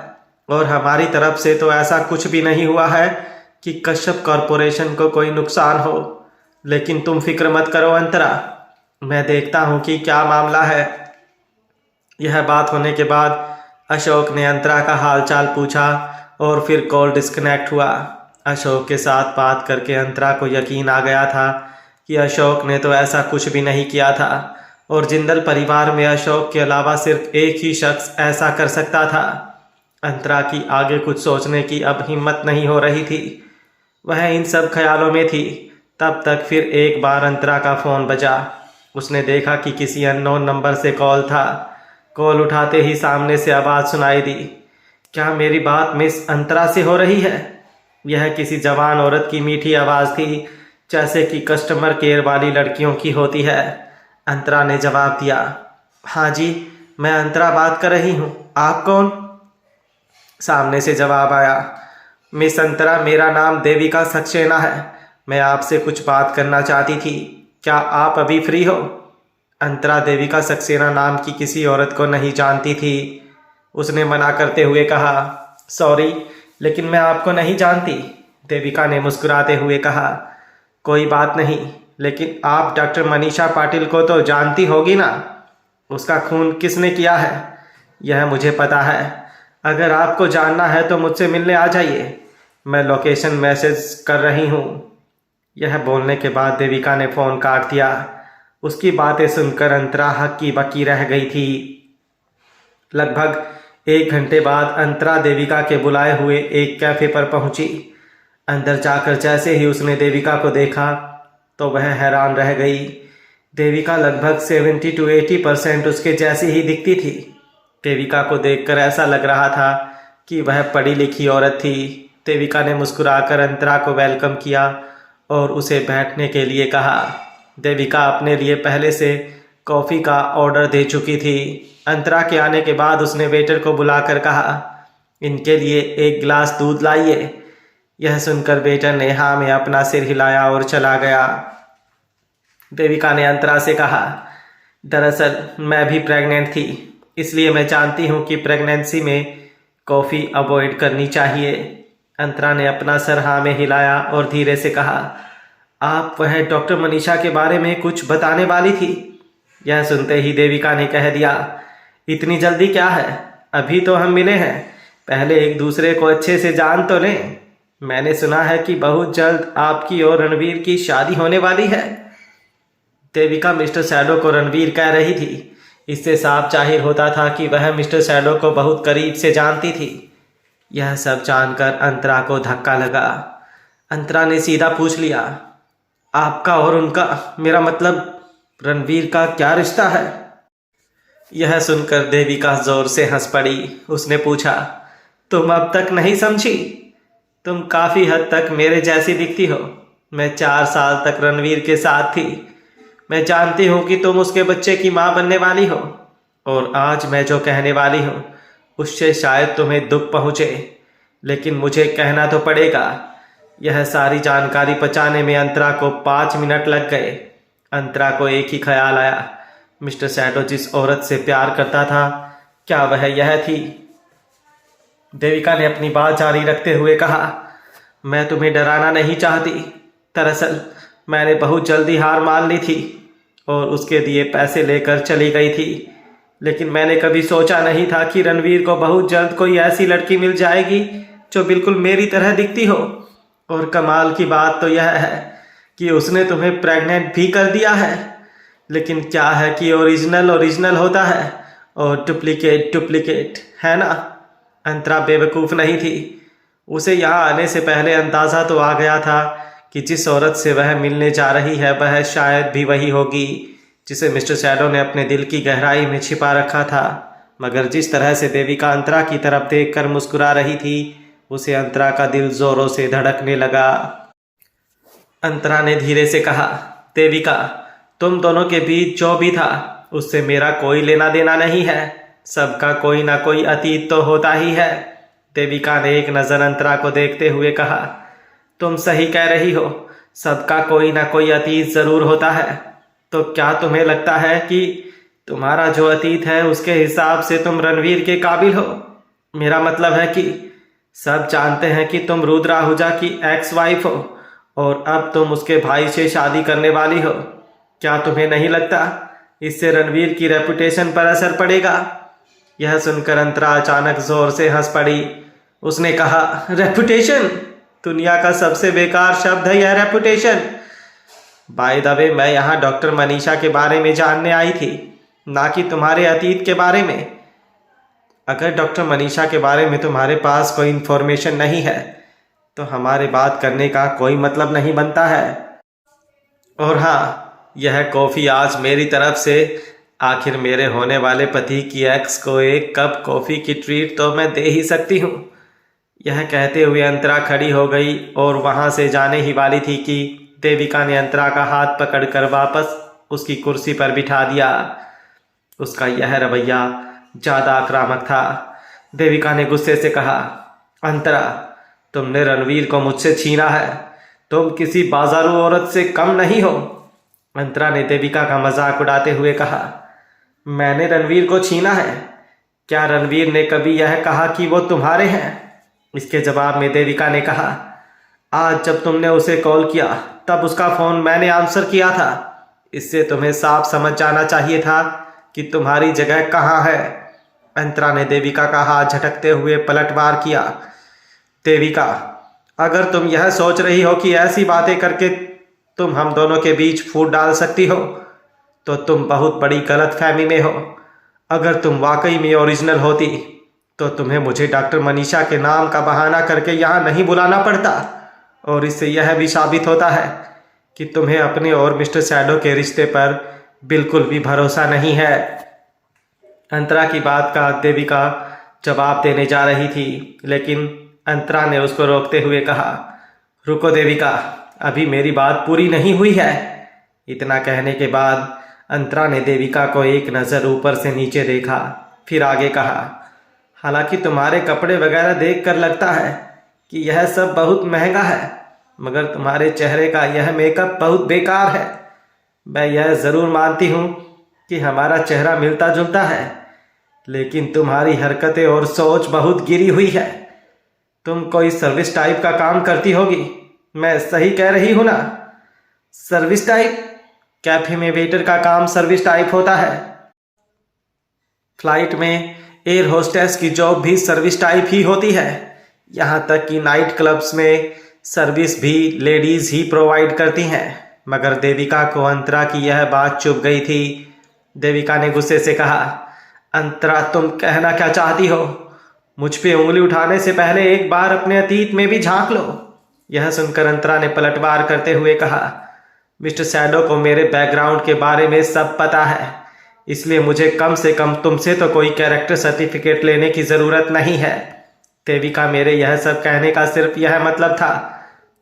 और हमारी तरफ से तो ऐसा कुछ भी नहीं हुआ है कि कश्यप कॉरपोरेशन को कोई नुकसान हो। लेकिन तुम फिक्र मत करो अंतरा, मैं देखता हूँ कि क्या मामला है। यह बात होने के बाद अशोक ने अंतरा का हालचाल पूछा और फिर कॉल डिस्कनेक्ट हुआ। अशोक के साथ बात करके अंतरा को यकीन आ गया था कि अशोक ने तो ऐसा कुछ भी नहीं किया था और जिंदल परिवार में अशोक के अलावा सिर्फ एक ही शख्स ऐसा कर सकता था। अंतरा की आगे कुछ सोचने की अब हिम्मत नहीं हो रही थी। वह इन सब ख्यालों में थी। तब तक फिर एक बार अंतरा का फ़ोन बजा। उसने देखा कि किसी अननोन नंबर से कॉल था। कॉल उठाते ही सामने से आवाज़ सुनाई दी, क्या मेरी बात मिस अंतरा से हो रही है? यह किसी जवान औरत की मीठी आवाज़ थी, जैसे कि कस्टमर केयर वाली लड़कियों की होती है। अंतरा ने जवाब दिया, हाँ जी, मैं अंतरा बात कर रही हूँ। आप कौन? सामने से जवाब आया, मिस अंतरा, मेरा नाम देविका सक्सेना है। मैं आपसे कुछ बात करना चाहती थी। क्या आप अभी फ्री हो? अंतरा देविका सक्सेना नाम की किसी औरत को नहीं जानती थी। उसने मना करते हुए कहा, सॉरी, लेकिन मैं आपको नहीं जानती। देविका ने मुस्कुराते हुए कहा, कोई बात नहीं, लेकिन आप डॉक्टर मनीषा पाटिल को तो जानती होगी ना? उसका खून किसने किया है यह मुझे पता है। अगर आपको जानना है तो मुझसे मिलने आ जाइए, मैं लोकेशन मैसेज कर रही हूँ। यह बोलने के बाद देविका ने फ़ोन काट दिया। उसकी बातें सुनकर अंतरा हक्की बक्की रह गई थी। लगभग 1 घंटे बाद अंतरा देविका के बुलाए हुए एक कैफ़े पर पहुंची। अंदर जाकर जैसे ही उसने देविका को देखा तो वह हैरान रह गई। देविका लगभग 70 to 80% उसके जैसी ही दिखती थी। देविका को देखकर ऐसा लग रहा था कि वह पढ़ी लिखी औरत थी। देविका ने मुस्कुराकर अंतरा को वेलकम किया और उसे बैठने के लिए कहा। देविका अपने लिए पहले से कॉफ़ी का ऑर्डर दे चुकी थी। अंतरा के आने के बाद उसने वेटर को बुलाकर कहा, इनके लिए 1 गिलास दूध लाइए। यह सुनकर वेटर ने हाँ में अपना सिर हिलाया और चला गया। देविका ने अंतरा से कहा, दरअसल मैं भी प्रेग्नेंट थी, इसलिए मैं जानती हूँ कि प्रेगनेंसी में कॉफ़ी अवॉइड करनी चाहिए। अंतरा ने अपना सर हाँ में हिलाया और धीरे से कहा, आप वह डॉक्टर मनीषा के बारे में कुछ बताने वाली थी? यह सुनते ही देविका ने कह दिया, इतनी जल्दी क्या है, अभी तो हम मिले हैं, पहले एक दूसरे को अच्छे से जान तो लें। मैंने सुना है कि बहुत जल्द आपकी और रणवीर की शादी होने वाली है। देविका मिस्टर सैडो को रणवीर कह रही थी। इससे साफ जाहिर होता था कि वह मिस्टर सैडो को बहुत करीब से जानती थी। यह सब जानकर अंतरा को धक्का लगा। अंतरा ने सीधा पूछ लिया, आपका और उनका, मेरा मतलब रणवीर का क्या रिश्ता है? यह सुनकर देविका जोर से हंस पड़ी। उसने पूछा, तुम अब तक नहीं समझी? तुम काफ़ी हद तक मेरे जैसी दिखती हो। मैं 4 साल तक रणवीर के साथ थी। मैं जानती हूँ कि तुम उसके बच्चे की माँ बनने वाली हो, और आज मैं जो कहने वाली हूँ उससे शायद तुम्हें दुख पहुँचे, लेकिन मुझे कहना तो पड़ेगा। यह सारी जानकारी पचाने में अंतरा को 5 मिनट लग गए। अंतरा को एक ही ख्याल आया, मिस्टर सैडो जिस औरत से प्यार करता था, क्या वह यह थी? देविका ने अपनी बात जारी रखते हुए कहा, मैं तुम्हें डराना नहीं चाहती। दरअसल मैंने बहुत जल्दी हार मान ली थी और उसके दिए पैसे लेकर चली गई थी, लेकिन मैंने कभी सोचा नहीं था कि रणवीर को बहुत जल्द कोई ऐसी लड़की मिल जाएगी जो बिल्कुल मेरी तरह दिखती हो। और कमाल की बात तो यह है कि उसने तुम्हें प्रेग्नेंट भी कर दिया है। लेकिन क्या है कि ओरिजिनल ओरिजिनल होता है और डुप्लीकेट डुप्लीकेट, है ना? अंतरा बेवकूफ़ नहीं थी। उसे यहाँ आने से पहले अंदाज़ा तो आ गया था कि जिस औरत से वह मिलने जा रही है वह शायद भी वही होगी जिसे मिस्टर सैडो ने अपने दिल की गहराई में छिपा रखा था। मगर जिस तरह से देविका अंतरा की तरफ देखकर मुस्कुरा रही थी, उसे अंतरा का दिल जोरों से धड़कने लगा। अंतरा ने धीरे से कहा, देविका, तुम दोनों के बीच जो भी था उससे मेरा कोई लेना देना नहीं है। सबका कोई ना कोई अतीत तो होता ही है। देविका ने एक नज़र अंतरा को देखते हुए कहा, तुम सही कह रही हो, सबका कोई ना कोई अतीत ज़रूर होता है। तो क्या तुम्हें लगता है कि तुम्हारा जो अतीत है उसके हिसाब से तुम रणवीर के काबिल हो? मेरा मतलब है कि सब जानते हैं कि तुम रुद्र आहूजा की एक्स वाइफ हो और अब तुम उसके भाई से शादी करने वाली हो। क्या तुम्हें नहीं लगता इससे रणवीर की रेपुटेशन पर असर पड़ेगा? यह सुनकर अंतरा अचानक जोर से हंस पड़ी। उसने कहा, रेपुटेशन? दुनिया का सबसे बेकार शब्द है यह रेपुटेशन। बाय द वे, मैं यहाँ डॉक्टर मनीषा के बारे में जानने आई थी, ना कि तुम्हारे अतीत के बारे में। अगर डॉक्टर मनीषा के बारे में तुम्हारे पास कोई इन्फॉर्मेशन नहीं है तो हमारे बात करने का कोई मतलब नहीं बनता है। और हाँ, यह कॉफ़ी आज मेरी तरफ से आखिर मेरे होने वाले पति की एक्स को एक कप कॉफ़ी की ट्रीट तो मैं दे ही सकती हूँ। यह कहते हुए अंतरा खड़ी हो गई और वहाँ से जाने ही वाली थी कि देविका ने अंतरा का हाथ पकड़कर वापस उसकी कुर्सी पर बिठा दिया। उसका यह रवैया ज़्यादा आक्रामक था। देविका ने गुस्से से कहा, अंतरा, तुमने रणवीर को मुझसे छीना है। तुम किसी बाजारू औरत से कम नहीं हो। अंतरा ने देविका का मजाक उड़ाते हुए कहा, मैंने रणवीर को छीना है? क्या रणवीर ने कभी यह कहा कि वो तुम्हारे हैं? इसके जवाब में देविका ने कहा, आज जब तुमने उसे कॉल किया तब उसका फ़ोन मैंने आंसर किया था। इससे तुम्हें साफ समझ जाना चाहिए था कि तुम्हारी जगह कहाँ है। अंतरा ने देविका का हाथ झटकते हुए पलटवार किया। देविका, अगर तुम यह सोच रही हो कि ऐसी बातें करके तुम हम दोनों के बीच फूट डाल सकती हो तो तुम बहुत बड़ी गलतफहमी में हो। अगर तुम वाकई में ओरिजिनल होती तो तुम्हें मुझे डॉक्टर मनीषा के नाम का बहाना करके यहाँ नहीं बुलाना पड़ता और इससे यह भी साबित होता है कि तुम्हें अपने और मिस्टर सैडो के रिश्ते पर बिल्कुल भी भरोसा नहीं है। अंतरा की बात का देविका जवाब देने जा रही थी, लेकिन अंतरा ने उसको रोकते हुए कहा, रुको देविका, अभी मेरी बात पूरी नहीं हुई है। इतना कहने के बाद अंतरा ने देविका को एक नज़र ऊपर से नीचे देखा, फिर आगे कहा, हालांकि तुम्हारे कपड़े वगैरह देखकर लगता है कि यह सब बहुत महंगा है, मगर तुम्हारे चेहरे का यह मेकअप बहुत बेकार है। मैं यह ज़रूर मानती हूँ कि हमारा चेहरा मिलता जुलता है, लेकिन तुम्हारी हरकतें और सोच बहुत गिरी हुई है। तुम कोई सर्विस टाइप का काम करती होगी, मैं सही कह रही हूँ ना? Service type? कैफे में वेटर का काम सर्विस टाइप होता है। फ्लाइट में एयर होस्टेस की जॉब भी सर्विस टाइप ही होती है। यहाँ तक कि नाइट क्लब्स में सर्विस भी लेडीज़ ही प्रोवाइड करती हैं। मगर देविका को अंतरा की यह बात चुभ गई थी। देविका ने गुस्से से कहा, अंतरा, तुम कहना क्या चाहती हो? मुझ पे उंगली उठाने से पहले एक बार अपने अतीत में भी झांक लो। यह सुनकर अंतरा ने पलटवार करते हुए कहा, मिस्टर सैडो को मेरे बैकग्राउंड के बारे में सब पता है, इसलिए मुझे कम से कम तुमसे तो कोई कैरेक्टर सर्टिफिकेट लेने की ज़रूरत नहीं है। देविका, मेरे यह सब कहने का सिर्फ यह मतलब था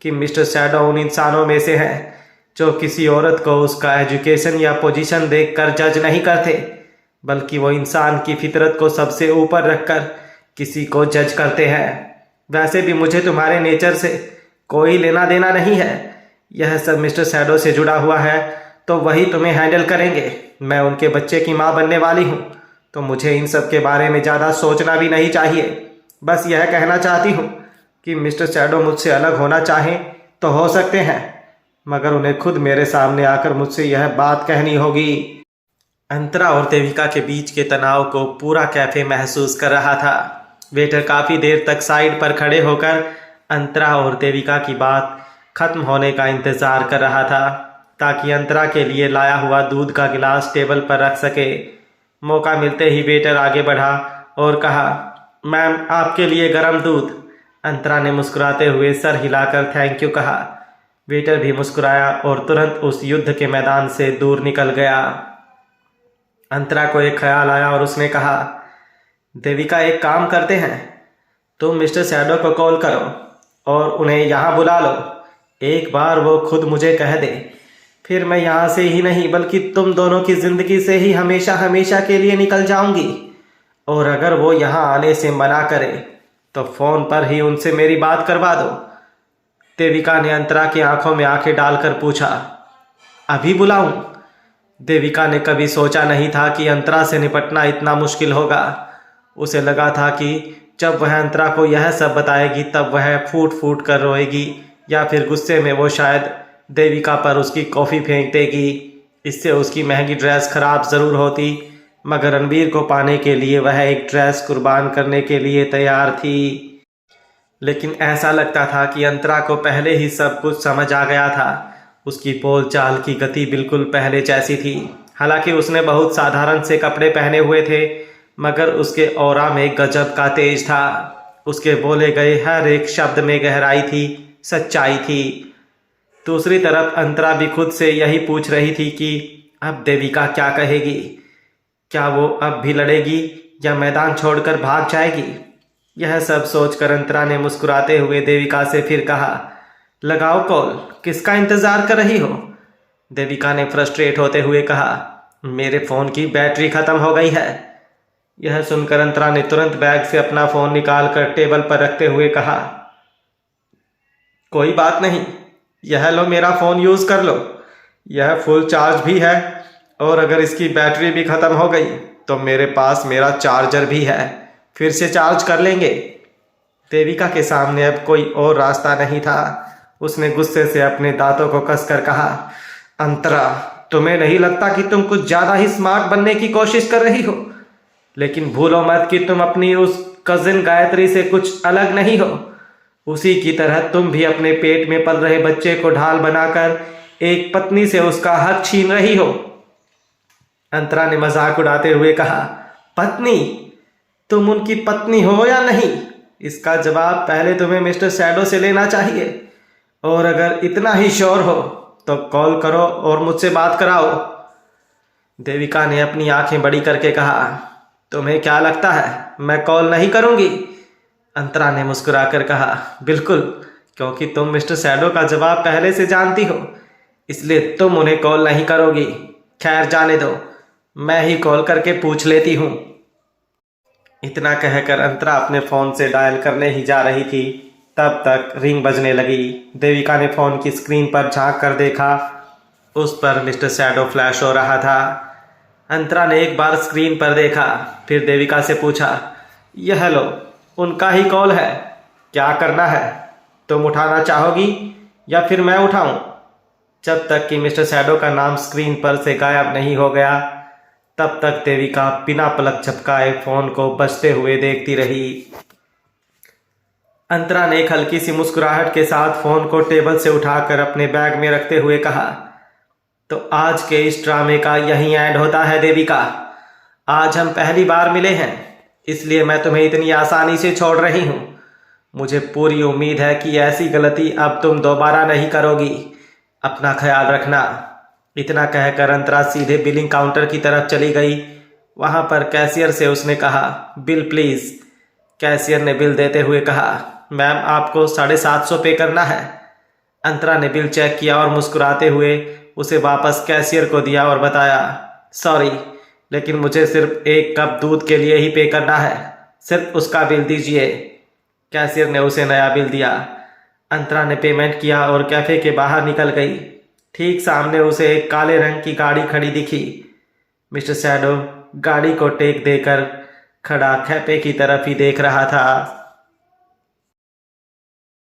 कि मिस्टर सैडो उन इंसानों में से हैं जो किसी औरत को उसका एजुकेशन या पोजीशन देखकर जज नहीं करते, बल्कि वो इंसान की फितरत को सबसे ऊपर रखकर किसी को जज करते हैं। वैसे भी मुझे तुम्हारे नेचर से कोई लेना देना नहीं है। यह सब मिस्टर सैडो से जुड़ा हुआ है तो वही तुम्हें हैंडल करेंगे। मैं उनके बच्चे की माँ बनने वाली हूँ, तो मुझे इन सब के बारे में ज़्यादा सोचना भी नहीं चाहिए। बस यह कहना चाहती हूँ कि मिस्टर सैडो मुझसे अलग होना चाहें तो हो सकते हैं, मगर उन्हें खुद मेरे सामने आकर मुझसे यह बात कहनी होगी। अंतरा और देविका के बीच के तनाव को पूरा कैफे महसूस कर रहा था। वेटर काफ़ी देर तक साइड पर खड़े होकर अंतरा और देविका की बात खत्म होने का इंतज़ार कर रहा था, ताकि अंतरा के लिए लाया हुआ दूध का गिलास टेबल पर रख सके। मौका मिलते ही वेटर आगे बढ़ा और कहा, मैम, आपके लिए गर्म दूध। अंतरा ने मुस्कुराते हुए सर हिलाकर थैंक यू कहा। वेटर भी मुस्कुराया और तुरंत उस युद्ध के मैदान से दूर निकल गया। अंतरा को एक ख्याल आया और उसने कहा, देविका, एक काम करते हैं, तुम मिस्टर सैडो को कॉल करो और उन्हें यहाँ बुला लो। एक बार वो खुद मुझे कह दे, फिर मैं यहाँ से ही नहीं बल्कि तुम दोनों की ज़िंदगी से ही हमेशा हमेशा के लिए निकल जाऊंगी। और अगर वो यहाँ आने से मना करे तो फ़ोन पर ही उनसे मेरी बात करवा दो। देविका ने अंतरा की आंखों में आंखें डालकर पूछा, अभी बुलाऊं? देविका ने कभी सोचा नहीं था कि अंतरा से निपटना इतना मुश्किल होगा। उसे लगा था कि जब वह अंतरा को यह सब बताएगी तब वह फूट फूट कर रोएगी, या फिर गुस्से में वो शायद देविका पर उसकी कॉफ़ी फेंक देगी। इससे उसकी महंगी ड्रेस खराब ज़रूर होती, मगर रणवीर को पाने के लिए वह एक ड्रेस कुर्बान करने के लिए तैयार थी। लेकिन ऐसा लगता था कि अंतरा को पहले ही सब कुछ समझ आ गया था। उसकी बोल चाल की गति बिल्कुल पहले जैसी थी। हालांकि उसने बहुत साधारण से कपड़े पहने हुए थे, मगर उसके ऑरा में गजब का तेज था। उसके बोले गए हर एक शब्द में गहराई थी, सच्चाई थी। दूसरी तरफ अंतरा भी खुद से यही पूछ रही थी कि अब देविका क्या कहेगी। क्या वो अब भी लड़ेगी या मैदान छोड़कर भाग जाएगी? यह सब सोचकर अंतरा ने मुस्कुराते हुए देविका से फिर कहा, लगाओ कॉल, किसका इंतजार कर रही हो? देविका ने फ्रस्ट्रेट होते हुए कहा, मेरे फ़ोन की बैटरी ख़त्म हो गई है। यह सुनकर अंतरा ने तुरंत बैग से अपना फ़ोन निकालकर टेबल पर रखते हुए कहा, कोई बात नहीं, यह लो मेरा फ़ोन यूज़ कर लो, यह फुल चार्ज भी है और अगर इसकी बैटरी भी ख़त्म हो गई तो मेरे पास मेरा चार्जर भी है, फिर से चार्ज कर लेंगे। देविका के सामने अब कोई और रास्ता नहीं था। उसने गुस्से से अपने दांतों को कसकर कहा, अंतरा, तुम्हें नहीं लगता कि तुम कुछ ज़्यादा ही स्मार्ट बनने की कोशिश कर रही हो? लेकिन भूलो मत कि तुम अपनी उस कजिन गायत्री से कुछ अलग नहीं हो। उसी की तरह तुम भी अपने पेट में पल रहे बच्चे को ढाल बनाकर एक पत्नी से उसका हक छीन रही हो। अंतरा ने मजाक उड़ाते हुए कहा, पत्नी? तुम उनकी पत्नी हो या नहीं? इसका जवाब पहले तुम्हें मिस्टर शैडो से लेना चाहिए। और अगर इतना ही श्योर हो तो कॉल करो और मुझसे बात कराओ। देविका ने अपनी आंखें बड़ी करके कहा, तुम्हें क्या लगता है मैं कॉल नहीं करूंगी? अंतरा ने मुस्कुराकर कहा, बिल्कुल, क्योंकि तुम मिस्टर शैडो का जवाब पहले से जानती हो, इसलिए तुम उन्हें कॉल नहीं करोगी। खैर जाने दो, मैं ही कॉल करके पूछ लेती हूँ। इतना कहकर अंतरा अपने फ़ोन से डायल करने ही जा रही थी, तब तक रिंग बजने लगी। देविका ने फ़ोन की स्क्रीन पर झांक कर देखा, उस पर मिस्टर शैडो फ्लैश हो रहा था। अंतरा ने एक बार स्क्रीन पर देखा, फिर देविका से पूछा, यह लो, उनका ही कॉल है, क्या करना है? तुम उठाना चाहोगी या फिर मैं उठाऊं? जब तक कि मिस्टर शैडो का नाम स्क्रीन पर से गायब नहीं हो गया, तब तक देविका बिना पलक झपकाए फ़ोन को बजते हुए देखती रही। अंतरा ने एक हल्की सी मुस्कुराहट के साथ फ़ोन को टेबल से उठाकर अपने बैग में रखते हुए कहा, तो आज के इस ड्रामे का यही एंड होता है देविका। आज हम पहली बार मिले हैं, इसलिए मैं तुम्हें इतनी आसानी से छोड़ रही हूँ। मुझे पूरी उम्मीद है कि ऐसी गलती अब तुम दोबारा नहीं करोगी। अपना ख्याल रखना। इतना कहकर अंतरा सीधे बिलिंग काउंटर की तरफ चली गई। वहाँ पर कैशियर से उसने कहा, बिल प्लीज़। कैशियर ने बिल देते हुए कहा, मैम आपको 750 पे करना है। अंतरा ने बिल चेक किया और मुस्कुराते हुए उसे वापस कैशियर को दिया और बताया, सॉरी, लेकिन मुझे सिर्फ एक कप दूध के लिए ही पे करना है, सिर्फ उसका बिल दीजिए। कैशियर ने उसे नया बिल दिया। अंतरा ने पेमेंट किया और कैफ़े के बाहर निकल गई। ठीक सामने उसे एक काले रंग की गाड़ी खड़ी दिखी। मिस्टर शैडो गाड़ी को टेक देकर खड़ा कैफ़े की तरफ ही देख रहा था।